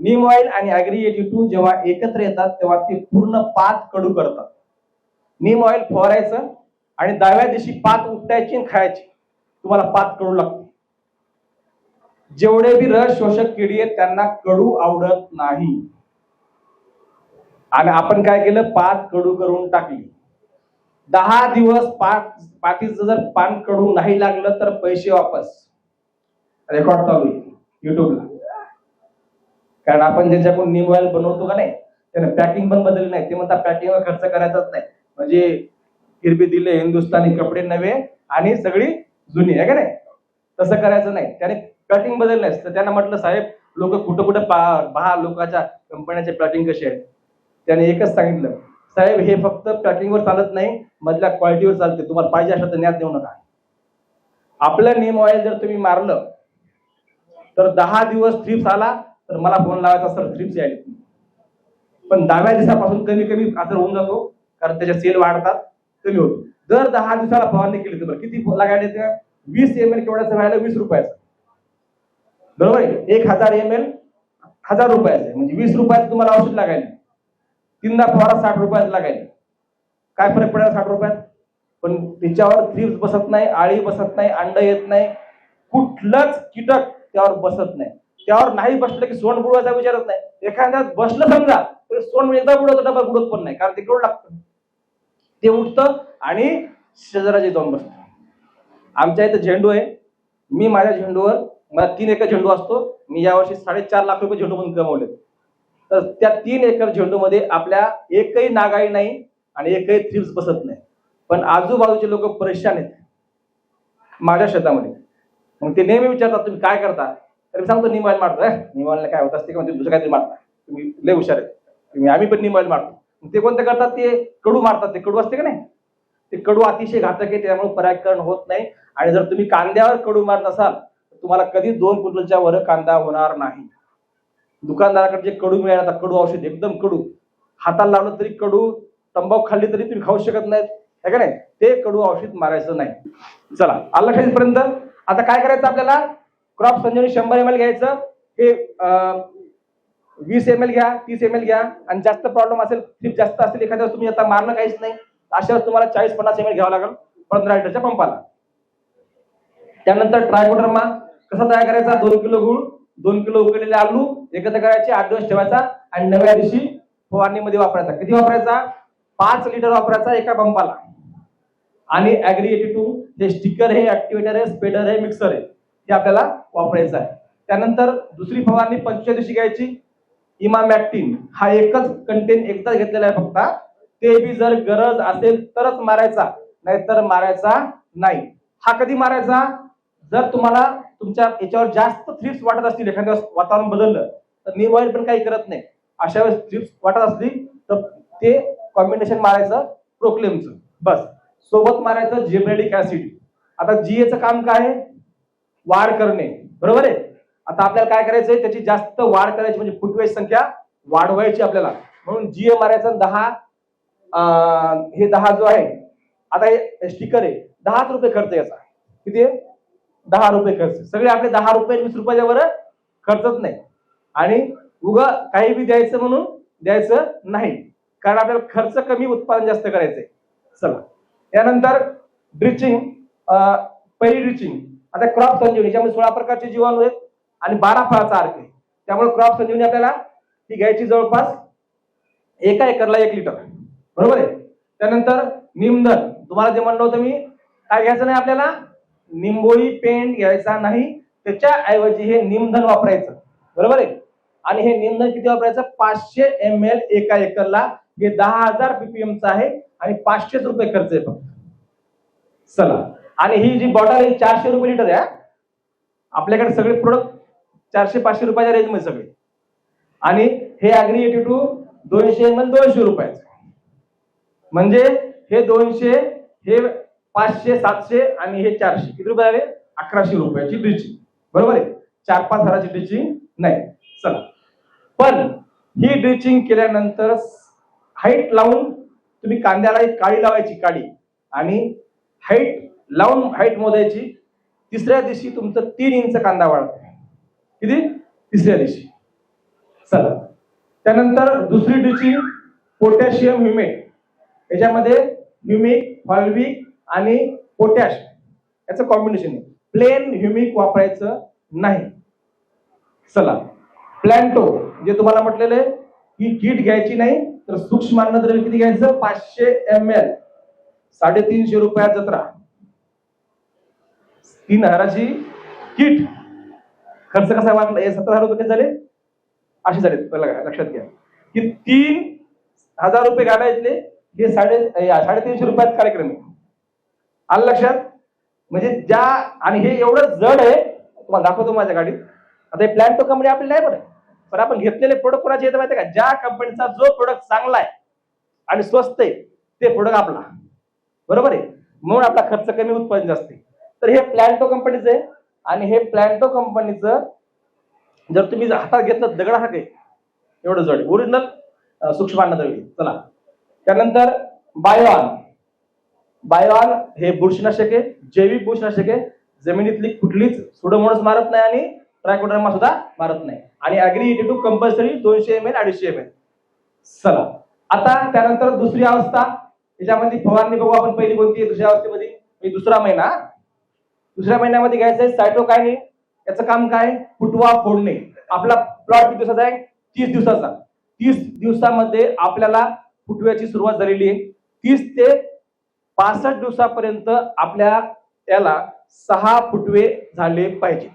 नीम ऑइल आणि ऍग्री 82 जेव्हा एकत्र येतात तेव्हा ते पूर्ण पात कडू करतात. नीम ऑइल फवारायचं आणि 10व्या दिवशी पात उपटायची आणि खायची, तुम्हाला पात कडू लागते. जेवढे बी रस शोषक किडी आहेत त्यांना कडू आवडत नाही. आणि आपण काय केलं, पात कडू करून टाकली. 10 दिवस पातीचं जर पान कडू नाही लागलं तर पैसे वापस. रेकॉर्ड चालू आहे युट्यूबला. कारण आपण ज्यांच्याकडून नीम ऑइल बनवतो का नाही त्याने पॅकिंग पण बदलली नाही. ते म्हणतात पॅकिंगवर खर्च करायचाच नाही, म्हणजे हिरबी दिले हिंदुस्थानी कपडे नवे आणि सगळी जुनी आहे का नाही, तसं करायचं नाही. त्याने पॅकिंग बदलली नाही. तर त्यांना म्हटलं साहेब लोक कुठं कुठं पहा लोकांच्या कंपन्याचे पॅकिंग कसे आहे. त्याने एकच सांगितलं, साहेब हे फक्त पॅकिंगवर चालत नाही, मधल्या क्वालिटीवर चालते. तुम्हाला पाहिजे असलं तर न्यात देऊ नका. आपलं नीम ऑइल जर तुम्ही मारलं तर 10 दिवस थ्रिप्स आला तर मला फोन लावायचा, सर थ्रिप्स यायले. पण 10व्या दिवसापासून कमी कमी आजार होऊन जातो, कारण त्याच्या सेल वाढतात, कमी होतो. जर 10 दिवसाला फवारणी केली तर किती लागायला ते? 20 ml केवढ्याचं व्हायला 20 रुपयाचं, बरोबर आहे. 1000 ml 1000 रुपयाचं, म्हणजे 20 रुपयाचं तुम्हाला औषध लागायला. 3दा फवारा 60 रुपयाचं लागायला. काय फरक पडेल 60 रुपयात? पण त्याच्यावर थ्रिप्स बसत नाही, आळी बसत नाही, अंड येत नाही, कुठलंच कीटक त्यावर बसत नाही. त्यावर नाही बसलं की सोंड बुडवायचा विचारच नाही. एखाद्याच बसलं समजा तर सोंड एकदा बुडवतो, डबल बुडत पण नाही, कारण ते कडू लागतं. ते उठतं आणि शेजाराचे जाऊन बसतं. आमच्या इथं झेंडू आहे. मी माझ्या झेंडूवर, मला 3 एकर झेंडू असतो, मी यावर्षी 4.5 लाख रुपये झेंडू म्हणून कमवले. तर त्या 3 एकर झेंडू मध्ये आपल्या एकही नागाळी नाही आणि एकही थ्रिप्स बसत नाही. पण आजूबाजूचे लोक परेशान आहेत माझ्या शेतामध्ये. मग ते नेहमी विचारतात तुम्ही काय करता, तर मी सांगतो नीम ऑइल मारतो. नीम ऑइलला काय होत असते का, दुसरं काहीतरी मारता, तुम्ही लय हुशार आहे तुम्ही, आम्ही पण नीम ऑइल मारतो. ते कोणते करतात, ते कडू मारतात. ते कडू असते का नाही, ते कडू अतिशय घातक आहे, त्यामुळे परागीकरण होत नाही. आणि जर तुम्ही कांद्यावर कडू मारत असाल तर तुम्हाला कधी 2 क्विंटलच्या वर कांदा होणार नाही. दुकानदाराकडे जे कडू मिळाला, कडू औषध एकदम कडू, हाताला लावलं तरी कडू, तंबाखू खाल्ली तरी तुम्ही खाऊ शकत नाहीत, है का नाही, ते कडू औषध मारायचं नाही. चला आलं लक्षात पर्यंत. आता काय करायचं आपल्याला, क्रॉप संजीवनी 100 ml घ्यायचं. हे 20 ml घ्या, 30 ml घ्या. आणि जास्त प्रॉब्लेम असेल, थ्रिप्स जास्त असेल एखाद्या वेळेस, तुम्ही आता मारलं काहीच नाही, अशावर तुम्हाला 40-50 ml घ्यावं लागेल 15 लिटरच्या पंपाला. त्यानंतर ट्रायकोडर्मा कसा तयार करायचा, 2 किलो गुळ, 2 किलो उकडलेले आलू एकत्र करायचे, 8 दिवस ठेवायचा आणि 9व्या दिवशी फवारणीमध्ये वापरायचा. किती वापरायचा? 5 लिटर वापरायचा एका पंपाला. आणि ऍग्री 82 हे स्टिकर आहे, ऍक्टिव्हेटर आहे, स्प्रेडर आहे, मिक्सर आहे, हे आपल्याला वापरायचं आहे. त्यानंतर दुसरी फवारणी 25व्या दिवशी घ्यायची. इमामॅक्टिन हा एकच कंटेन एकदा घेतलेला आहे फक्त, ते बी जर गरज असेल तरच मारायचा, नाहीतर मारायचा नाही. हा कधी मारायचा, जर तुम्हाला तुमच्या याच्यावर जास्त थ्रिप्स वाटत असतील, एखाद्या वातावरण बदललं तर नीम ऑइल पण काही करत नाही. अशा वेळेस थ्रिप्स वाटत असली तर ते कॉम्बिनेशन मारायचं प्रोक्लेमचं, बस. सोबत मारायचं जिब्रेलिक ऍसिड. आता जीएचं काम काय आहे, वाढ करणे, बरोबर आहे. आता आपल्याला काय करायचंय, त्याची जास्त वाढ करायची, म्हणजे फुटवेची संख्या वाढवायची आपल्याला, म्हणून जीए मारायचं. 10 हे 10 जो आहे, आता हे स्टिकर आहे, 10 रुपये खर्च याचा. किती आहे? 10 रुपये खर्च. सगळे आपले 10 रुपये 20 रुपयाच्या वर खर्चच नाही. आणि उगा काही बी द्यायचं म्हणून द्यायचं नाही, कारण आपल्याला खर्च कमी उत्पादन जास्त करायचंय. चला यानंतर ड्रिचिंग, पहिली ड्रिचिंग. आता क्रॉप संजीवनी याच्यामध्ये 16 प्रकारचे जीवाणू आहेत आणि 12 फळाचा अर्क आहे. त्यामुळे क्रॉप संजीवनी आपल्याला ही घ्यायची जवळपास एका एकरला 1 लिटर, बरोबर आहे. त्यानंतर निमधन, तुम्हाला जे म्हणलं होतं मी, काय घ्यायचं नाही आपल्याला, निंबोळी पेंट घ्यायचा नाही, त्याच्या ऐवजी हे निमधन वापरायचं, बरोबर आहे. आणि हे निमधन किती वापरायचं, 500 ml एका एकरला. हे 10,000 ppm चं आहे आणि 500 रुपये खर्च आहे फक्त. चला, आणि ही जी बॉटल आहे 400 रुपये लिटर आहे हा. आपल्याकडे सगळे प्रोडक्ट 400-500 रुपयाच्या रेंज मध्ये सगळे. आणि हे अग्री 82 200 ml 200 रुपयाचं. म्हणजे हे 200, हे 500, 700 आणि हे 400. किती रुपये आले? 1100 रुपयाची ड्रिचिंग. बरोबर आहे, 4-5 हजाराची ड्रिचिंग नाही. चला, पण ही ड्रिचिंग केल्यानंतर हाईट लावून तुम्ही कांद्याला एक काळी लावायची, काळी, आणि हाईट लावून हाईट मोजायची. तिसऱ्या दिवशी तुमचं 3 इंच कांदा वाढतो. किती? तिसऱ्या दिवशी. चला, त्यानंतर दुसरी ड्रिचिंग पोटॅशियम ह्युमेट. याच्यामध्ये ह्युमिक, फॉल्विक आणि पोटॅश याचं कॉम्बिनेशन आहे. प्लेन ह्युमिक वापरायचं नाही. चला, प्लॅन्टो जे तुम्हाला म्हटलेलं आहे, ही किट घ्यायची नाही, तर सूक्ष्म अन्नद्रव्य किती घ्यायचं? 500 ml, 350 रुपयात जत्रा. 3000ची किट. खर्च कसा वाटला? 17,000 रुपये झाले, असे झाले. लक्षात घ्या की 3000 रुपये घालायचे, हे 350 रुपयात कार्यक्रम आहे. आलं लक्षात? म्हणजे ज्या, आणि हे एवढं जड आहे, तुम्हाला दाखवतो माझ्या गाडीत. आता हे प्लॅन्टो कंपनी आपली नाही बरं, पण आपण घेतलेले प्रोडक्ट कोणाचे येतं माहिती आहे का? ज्या कंपनीचा जो प्रोडक्ट चांगला आहे आणि स्वस्त आहे ते प्रोडक्ट आपला. बरोबर आहे, म्हणून आपला खर्च कमी, उत्पादन जास्त आहे. तर हे प्लॅन्टो कंपनीचं आहे. आणि हे प्लॅन्टो कंपनीचं जर तुम्ही हातात घेतलं, दगडासारखे एवढं जड, ओरिजिनल सूक्ष्म अन्नद्रव्य. चला, त्यानंतर बायोआन. बायोआन हे बुरशीनाशक आहे, जैविक बुरशीनाशक आहे. जमिनीतली कुठलीच सुडोमोनास मारत नाही आणि ट्रायकोडर्मा सुद्धा मारत नाही. आणि अग्री 82 कंपल्सरी 200 ml 250 ml. चला, आता त्यानंतर दुसरी अवस्था, याच्यामध्ये फवारणी बघू आपण. पहिली कोणती आहे? दुसऱ्या अवस्थेमध्ये दुसरा महिना. दुसऱ्या महिन्यामध्ये घ्यायचं आहे सायटोकायनिन. याचं काम काय? फुटवा फोडणे. आपला प्लॉट किती दिवसाचा आहे? 30 दिवसाचा. 30 दिवसामध्ये आपल्याला फुटव्याची सुरुवात झालेली आहे. 30 ते 65 दिवसापर्यंत आपल्या त्याला 6 फुटवे झाले पाहिजे.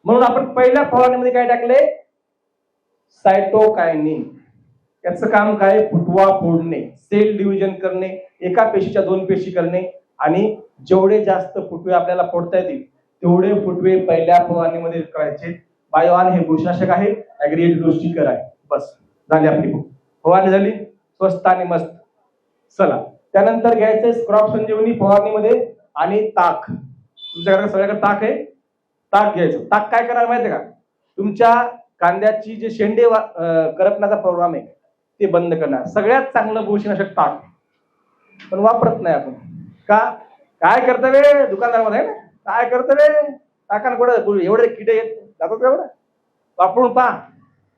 म्हणून आपण पहिल्या फवारणीमध्ये काय टाकले? सायटोकायनिन. याचं काम काय? फुटवा फोडणे, सेल डिव्हिजन करणे, एका पेशीच्या 2 पेशी करणे. आणि जेवढे जास्त फुटवे आपल्याला फोडता येतील तेवढे फुटवे पहिल्या फवारणीमध्ये करायचे. बायोआन हे बुरशीनाशक आहे, अग्री 82 स्टिकर आहे. बस झाली आपली फवारणी, झाली स्वस्त आणि मस्त. चला, त्यानंतर घ्यायचंय क्रॉप संजीवनी फवारणीमध्ये आणि ताक. तुमच्याकडे सगळ्याकडे ताक आहे, ताक घ्यायचं. ताक काय करायला माहितीये का? तुमच्या कांद्याची जे शेंडे करपण्याचा प्रोग्राम आहे ते बंद करणार. सगळ्यात चांगलं बुरशीनाशक ताक, पण वापरत नाही आपण. का? काय कर्तव्य दुकानदारामध्ये आहे ना, काय कर्तव्य ताकान कुठं एवढे किडे येत जातात का? एवढं वापरून पहा.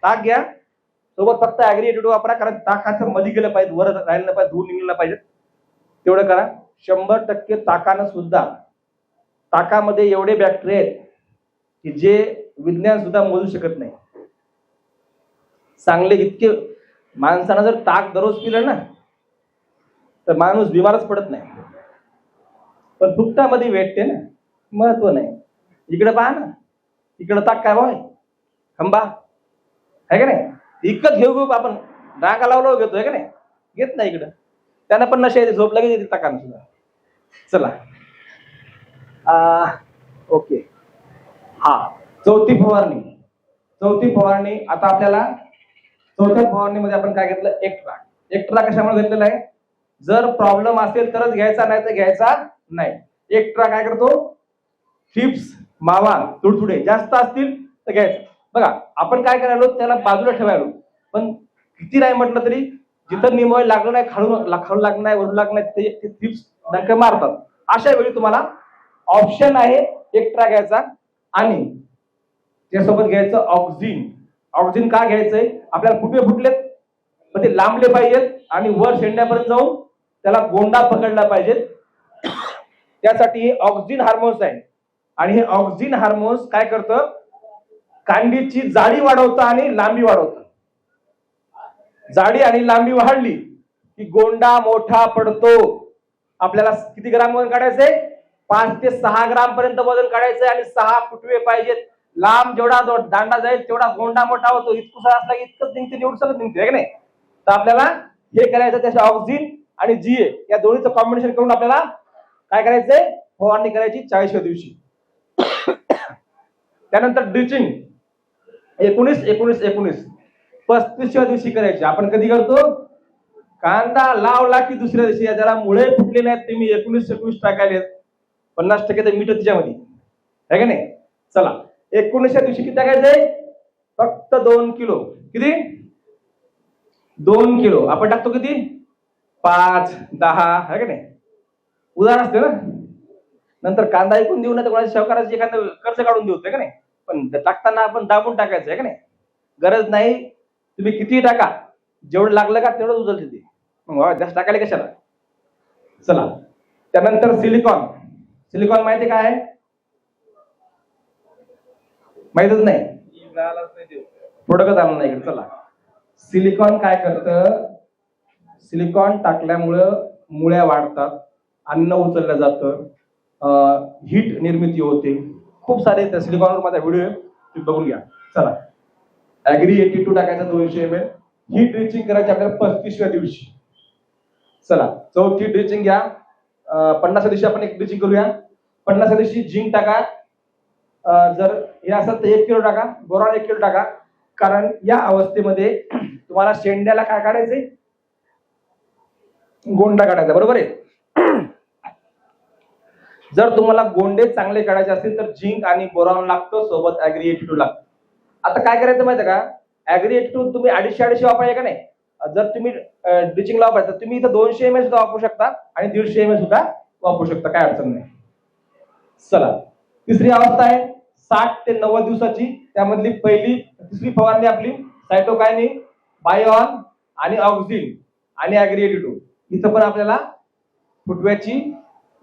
ताक घ्या सोबत, फक्त अग्री 82 वापरा, कारण ताकाचं मध्ये गेलं पाहिजे, वर राहिलं पाहिजे, धूर निघलं पाहिजे, तेवढं करा. 100% ताकानं सुद्धा, ताकामध्ये एवढे बॅक्टेरिया आहेत की जे विज्ञान सुद्धा मोजू शकत नाही. चांगले इतके. माणसानं जर ताक दररोज पिलं ना तर माणूस बिमारच पडत नाही. पण फुकटामध्ये भेटते ना, महत्व नाही. इकडे पहा ना, इकडे ताक काय भाव आहे? खंबा आहे का नाही? इकत घेऊ आपण, डांगा लावलं घेतोय का नाही? घेत नाही इकडं. त्यांना पण नशा येते, झोप लगेच येते ताकानं सुद्धा. चला, ओके. हा, चौथी फवारणी. चौथी फवारणी. आता आपल्याला चौथ्या फवारणीमध्ये आपण काय घेतलं? एक्स्ट्रा. एक्स्ट्रा कशामुळे घेतलेला आहे? जर प्रॉब्लेम असेल तरच घ्यायचा, नाही तर घ्यायचा नाही. एक्स्ट्रा काय करतो? चिप्स, मावा, तुडतुडे जास्त असतील तर घ्यायचं. बघा, आपण काय करायलो? त्याला बाजूला ठेवायलो, पण किती नाही म्हटलं तरी जिथं निमोय लागलं नाही, खालून लागलं नाही, वरून लागलं नाही, ते चिप्स डंक मारतात. अशा वेळी तुम्हाला ऑप्शन आहे एक्स्ट्रा घ्यायचा. आणि त्यासोबत घ्यायचं ऑक्सिन. ऑक्सिन का घ्यायचंय? आपल्याला फुटवे फुटलेत, पण ते लांबले पाहिजेत आणि वर शेंड्यापर्यंत जाऊन त्याला गोंडा पकडला पाहिजे. त्यासाठी हे ऑक्सिन हार्मोन्स आहे. आणि हे ऑक्सिन हार्मोन्स काय करतं? कांडीची जाडी वाढवतं आणि लांबी वाढवतं. जाडी आणि लांबी वाढली की गोंडा मोठा पडतो. आपल्याला किती ग्राम वजन काढायचंय? 5 ते 6 ग्राम पर्यंत वजन काढायचंय आणि 6 फुटवे पाहिजेत. लांब जेवढा दांडा जाईल तेवढा गोंडा मोठा होतो. इतकुसा असला की इतकंच निघते, निवडसलच निघते, आहे का नाही? तर आपल्याला हे करायचं. त्याच्या ऑक्सिन आणि जीए या दोन्हीचं कॉम्बिनेशन करून आपल्याला काय करायचंय? फवारणी करायची 40व्या दिवशी. त्यानंतर ड्रिचिंग 19, 19, 19 35व्या दिवशी करायची. आपण कधी करतो? कांदा लावला की दुसऱ्या दिवशी त्याला मुळे फुटले नाहीत तुम्ही 19, 19 टाकायले 50% तर मीठ तिच्यामध्ये आहे का नाही. चला 19व्या दिवशी किती टाकायचंय? फक्त 2 किलो. किती? 2 किलो. आपण टाकतो किती? 5, 10 आहे का नाही. उदाहरण असते ना. नंतर कांदा ऐकून देऊ ना तर कोणाची सावकाराची एखादं कर्ज काढून देऊ का नाही. पण टाकताना आपण दाबून टाकायचं आहे का नाही. गरज नाही तुम्ही किती टाका, जेवढं लागलं का तेवढं उचलते ते. मग जास्त टाकायला कशाला. चला त्यानंतर सिलिकॉन. सिलिकॉन माहिती काय आहे? माहितच नाही. प्रोडक्ट आलं नाही इकडे. चला सिलिकॉन काय करतं? सिलिकॉन टाकल्यामुळं मुळ्या वाढतात, अन्न उचललं जातं, हीट निर्मिती होते. खूप सारे त्या सिलिकॉनवर माझा व्हिडिओ आहे, तुम्ही बघून घ्या. चला ऍग्री 82 टाकायचा 200 ml. ही ड्रिचिंग करायची आपल्याला 35व्या दिवशी. चला चौथी ड्रिचिंग घ्या. 50व्या दिवशी आपण एक ड्रिचिंग करूया. 50व्या दिवशी झिंक टाका. जर हे असेल तर 1 किलो टाका. बोरॉन 1 किलो टाका. कारण या अवस्थेमध्ये तुम्हाला शेंड्याला काय काढायचंय? गोंडा काढायचा. बरोबर आहे. जर तुम्हाला गोंडे चांगले काढायचे असतील तर झिंक आणि बोरॉन लागतं, सोबत ऍग्री 82 लागतं. आता काय करायचं माहिती आहे का? ऍग्री 82 तुम्ही 250 वापरायचे का नाही. जर तुम्ही ड्रिचिंगला वापरायचं तुम्ही इथं 200 ml सुद्धा वापरू शकता आणि 150 ml सुद्धा वापरू शकता, काय अडचण नाही. चला तिसरी अवस्था आहे 60 ते 90 दिवसाची. त्यामधली तिसरी फवारणी आपली सायटोकायनिन, बायोन आणि ऑक्झिन आणि ऍग्री 82. इथं पण आपल्याला फुटव्याची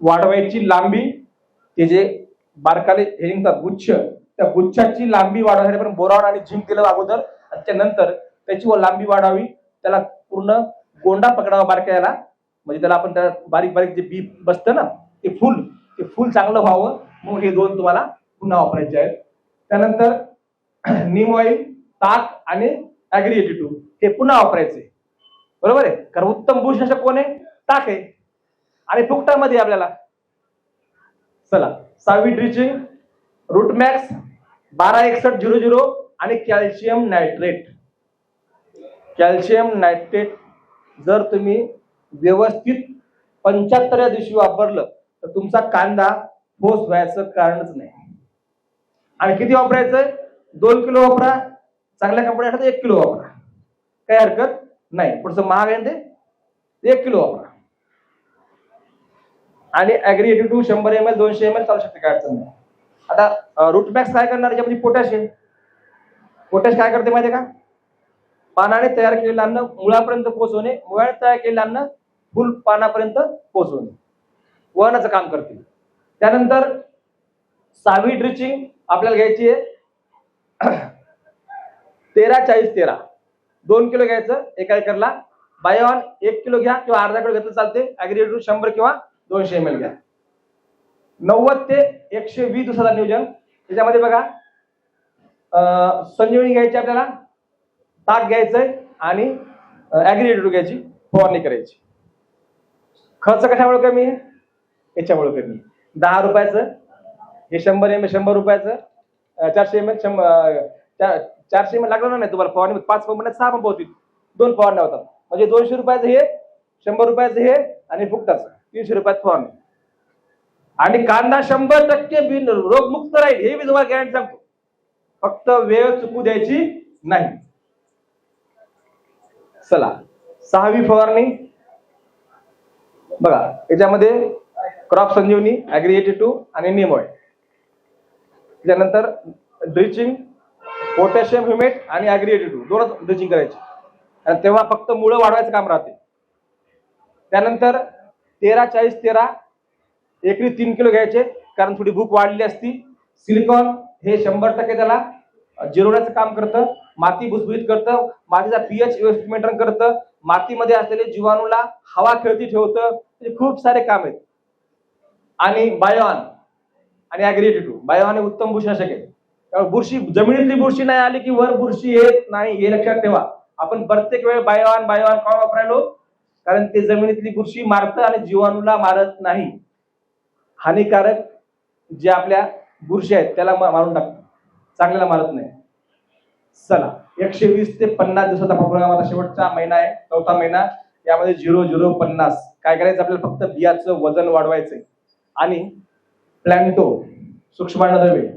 वाढवायची लांबी, ते जे बारकाले हे निघतात गुच्छ, त्या गुच्छाची लांबी वाढवण्यासाठी पण बोरॉन आणि झिंक दिलं अगोदर. त्याच्यानंतर त्याची लांबी वाढावी, त्याला पूर्ण गोंडा पकडावा बारक्याला, म्हणजे त्याला आपण त्या बारीक बारीक जे बी बसतं ना ते फुल चांगलं व्हावं. मग हे दोन तुम्हाला पुन्हा वापरायचे आहेत. त्यानंतर नीम ऑइल, ताक आणि ऍग्री 82 हे पुन्हा वापरायचे. बरोबर आहे. कारण उत्तम बुरशीनाशक कोण आहे? ताक आहे. आणि फुकटामध्ये आपल्याला. चला 6वी ड्रिचिंग रूटमॅक्स 126100 आणि कॅल्शियम नायट्रेट. कॅल्शियम नायट्रेट जर तुम्ही व्यवस्थित 75व्या दिवशी वापरलं तर तुमचा कांदा ठोस व्हायचं कारणच नाही. आणि किती वापरायचं? 2 किलो वापरा. चांगल्या कंपनी 1 किलो वापरा, काही हरकत नाही. पुढचं महाग आहे ते 1 किलो वापरा. आणि ऍग्री 82 100 ml 200 ml चालू शकते, काय अडचण नाही. आता रूटमॅक्स काय करणार? याच्यामध्ये पोटॅश आहे. पोटॅश काय करते माहिती आहे का? पानाने तयार केलेलं अन्न मुळापर्यंत पोहोचवणे, मुळाने तयार केलेलं अन्न फुल पानापर्यंत पोहोचवणे, वहनाचं काम करते. त्यानंतर 6वी ड्रिचिंग आपल्याला घ्यायची आहे 13-40-13. 2 किलो घ्यायचं एका एकरला. बायोन 1 किलो घ्या किंवा अर्धा किलो घेतलं चालते. ऍग्री 82 100 किंवा 200 ml घ्या. 90 ते 120 दिवसाचा नियोजन. त्याच्यामध्ये बघा संजीवनी घ्यायची आपल्याला, ताक घ्यायचंय आणि ऍग्री 82 घ्यायची, फवारणी करायची. खर्च कशामुळे कमी आहे? याच्यामुळे कमी. 10 रुपयाचं हे 100 ml 100 रुपयाचं, 400 ml 400 ml लागलं नाही तुम्हाला फवारणी. 5 पंप 6 पंप होतील, 2 फवारण्या होतात. म्हणजे 200 रुपयाचं हे, 100 रुपयाचं हे आणि फुकटाचं 300 रुपयात फवारणी. आणि कांदा 100% बिन रोगमुक्त राहील, हे मी तुम्हाला गॅरंटी सांगतो. फक्त वेळ चुकू द्यायची नाही. चला 6वी फवारणी बघा. याच्यामध्ये क्रॉप संजीवनी, ऍग्री 82 आणि नीम ऑइल. त्यानंतर ड्रिचिंग पोटॅशियम ह्युमेट आणि ऍग्री 82 दोनच ड्रिचिंग करायची. आणि तेव्हा फक्त मुळं वाढवायचं काम राहते. त्यानंतर 13-40-13 एकरी 3 किलो घ्यायचे, कारण थोडी भूक वाढली असती. सिलिकॉन हे 100% त्याला जिरवण्याचं काम करतं, माती भुसभुशीत करतं, मातीचा पीएच व्यवस्थित मेंटेन करतं, मातीमध्ये असलेले जीवाणूला हवा खेळती ठेवतं. खूप सारे काम आहेत. आणि बायोन आणि ऍग्री 82 बायोन हे उत्तम बुरशीनाशक आहे. त्यामुळे बुरशी, जमिनीतली बुरशी नाही आली की वर बुरशी येत नाही, हे लक्षात ठेवा. आपण प्रत्येक वेळ बायोन का वापरायलो? कारण ते जमिनीतली बुरशी मारतं आणि जीवाणूला मारत नाही. हानिकारक जे आपल्या बुरशी आहेत त्याला मारून टाकतं, चांगल्याला मारत नाही. चला, 120 ते 50 दिवसाचा प्रोग्राम आता शेवटचा महिना आहे, चौथा महिना. यामध्ये 0050 काय करायचं आपल्याला, फक्त बियाचं वजन वाढवायचंय आणि प्लॅन्टो सूक्ष्मान्नद्रव्ये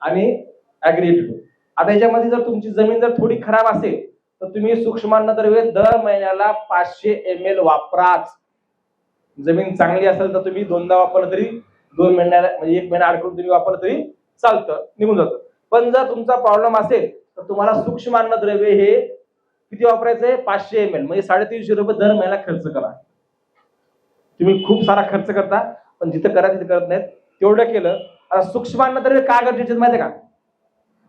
आणि ऍग्रीएटिव्ह. आता याच्यामध्ये जर तुमची जमीन जर थोडी खराब असेल तर तुम्ही सूक्ष्मान्नद्रव्ये दर महिन्याला 500 ml वापराच. जमीन चांगली असेल तर तुम्ही दोनदा वापरलं तरी 2 महिन्याला म्हणजे 1 महिना अडकून तुम्ही वापरलं तरी चालतं, निघून जातं. पण जर तुमचा प्रॉब्लेम असेल तर तुम्हाला सूक्ष्मान्नद्रव्ये हे किती वापरायचंय, 500 ml म्हणजे 350 रुपये दर महिन्याला खर्च करा. तुम्ही खूप सारा खर्च करता पण जिथं करा तिथे करत नाहीत, तेवढं केलं. आता सूक्ष्मान्नद्रव्ये का गरजेचे माहिती आहे का?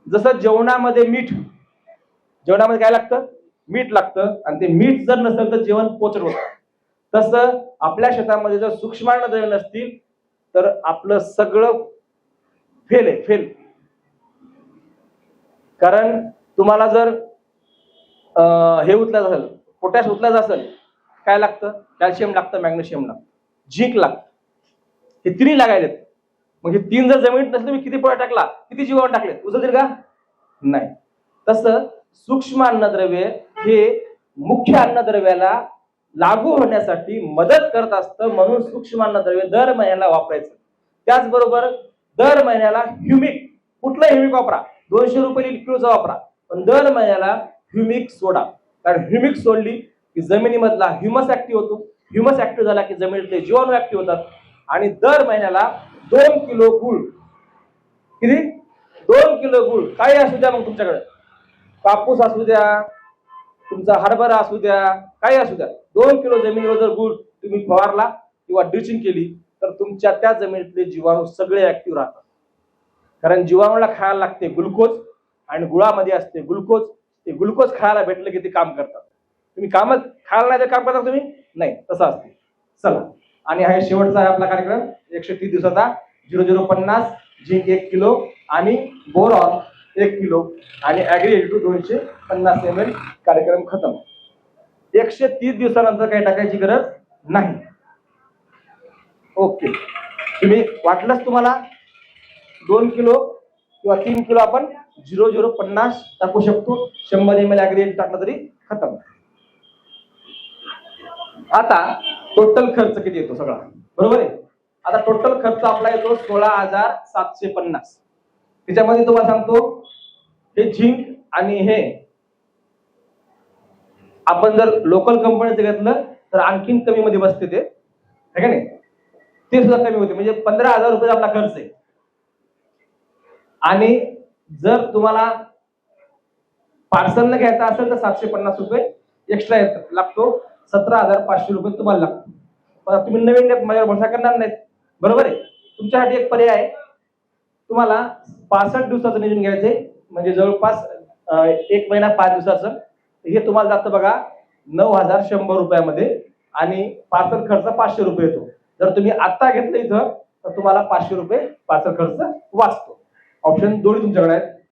जसं जेवणामध्ये मीठ, जेवणामध्ये काय लागतं, मीठ लागतं आणि ते मीठ जर नसेल तर जेवण पोचट होतं. तसं आपल्या शेतामध्ये जर सूक्ष्मान्नद्रव्ये नसतील तर आपलं सगळं फेल आहे, फेल. कारण तुम्हाला जर हे उचलायचं असेल, पोटॅश उचलायचं असेल, काय लागतं, कॅल्शियम लागतं, मॅग्नेशियम लागतं, झिंक लागतं, हे तिन्ही लागायलेत. मग हे तीन जर जमिनीत नसले तुम्ही किती पोळ्या टाकला, किती जीवाणू टाकले, उचलतील का? नाही. तसं सूक्ष्म अन्नद्रव्ये हे मुख्य अन्नद्रव्याला लागू होण्यासाठी मदत करत असतं, म्हणून सूक्ष्म अन्नद्रव्ये दर महिन्याला वापरायचं. त्याचबरोबर दर महिन्याला ह्युमिक, कुठलं ह्युमिक वापरा, 200 रुपये किलोचा वापरा, पण दर महिन्याला ह्युमिक सोडा. कारण ह्युमिक सोडली की जमिनीमधला ह्युमस ऍक्टिव्ह होतो, ह्युमस ऍक्टिव्ह झाला की जमिनीतले जीवाणू ऍक्टिव्ह होतात. आणि दर महिन्याला 2 किलो गुळ, किती, 2 किलो गुळ, काही असू द्या, मग तुमच्याकडे कापूस असू द्या, तुमचा हरभरा असू द्या, काही असू द्या, 2 किलो जमिनीवर जर गुळ तुम्ही फवारला किंवा ड्रिचिंग केली तर तुमच्या त्या जमिनीतले जीवाणू सगळे ऍक्टिव्ह राहतात. कारण जीवाणूला खायला लागते ग्लुकोज आणि गुळामध्ये असते ग्लुकोज. ते ग्लुकोज खायला भेटलं की ते काम करतात. तुम्ही काम खायला नाही तर काम करता तुम्ही नाही, तसं असते. चला, आणि हा शेवटचा आहे आपला कार्यक्रम 130 दिवसाचा. 0050 झिंक 1 किलो आणि बोरॉन 1 किलो आणि ऍग्रीएटिव्ह 250 ml. कार्यक्रम खतम. 130 दिवसानंतर काही टाकायची गरज नाही. ओके, तुम्ही वाटलंच तुम्हाला 2 किलो किंवा 3 किलो आपण 0050 टाकू शकतो. 100 ml ऍग्रीएटिव्ह टाकलं तरी खतम. आता टोटल खर्च किती येतो सगळा, बरोबर आहे. आता टोटल खर्च आपला येतो 16,750. त्याच्यामध्ये तुम्हाला सांगतो, हे झिंक आणि हे आपण जर लोकल कंपनीचं घेतलं तर आणखीन कमी मध्ये बसते ते, है का नाही, ते सुद्धा कमी होते. म्हणजे 15,000 रुपये आपला खर्च आहे. आणि जर तुम्हाला पार्सल न घ्यायचा असेल तर 750 रुपये एक्स्ट्रा लागतो. 17,500 रुपये तुम्हाला लागतो. पण तुम्ही नवीन माझ्यावर भरोसा करणार नाहीत, बरोबर आहे. तुमच्यासाठी एक पर्याय आहे, तुम्हाला 65 दिवसाचं नियोजन घ्यायचंय, म्हणजे जवळपास 1 महिना 5 दिवसाचं. हे तुम्हाला जातं बघा 9,100 रुपयामध्ये आणि पार्सल खर्च 500 रुपये येतो. जर तुम्ही आता घेतलं इथं तर तुम्हाला 500 रुपये पार्सल खर्च वाचतो. ऑप्शन दोन्ही तुमच्याकडे आहेत.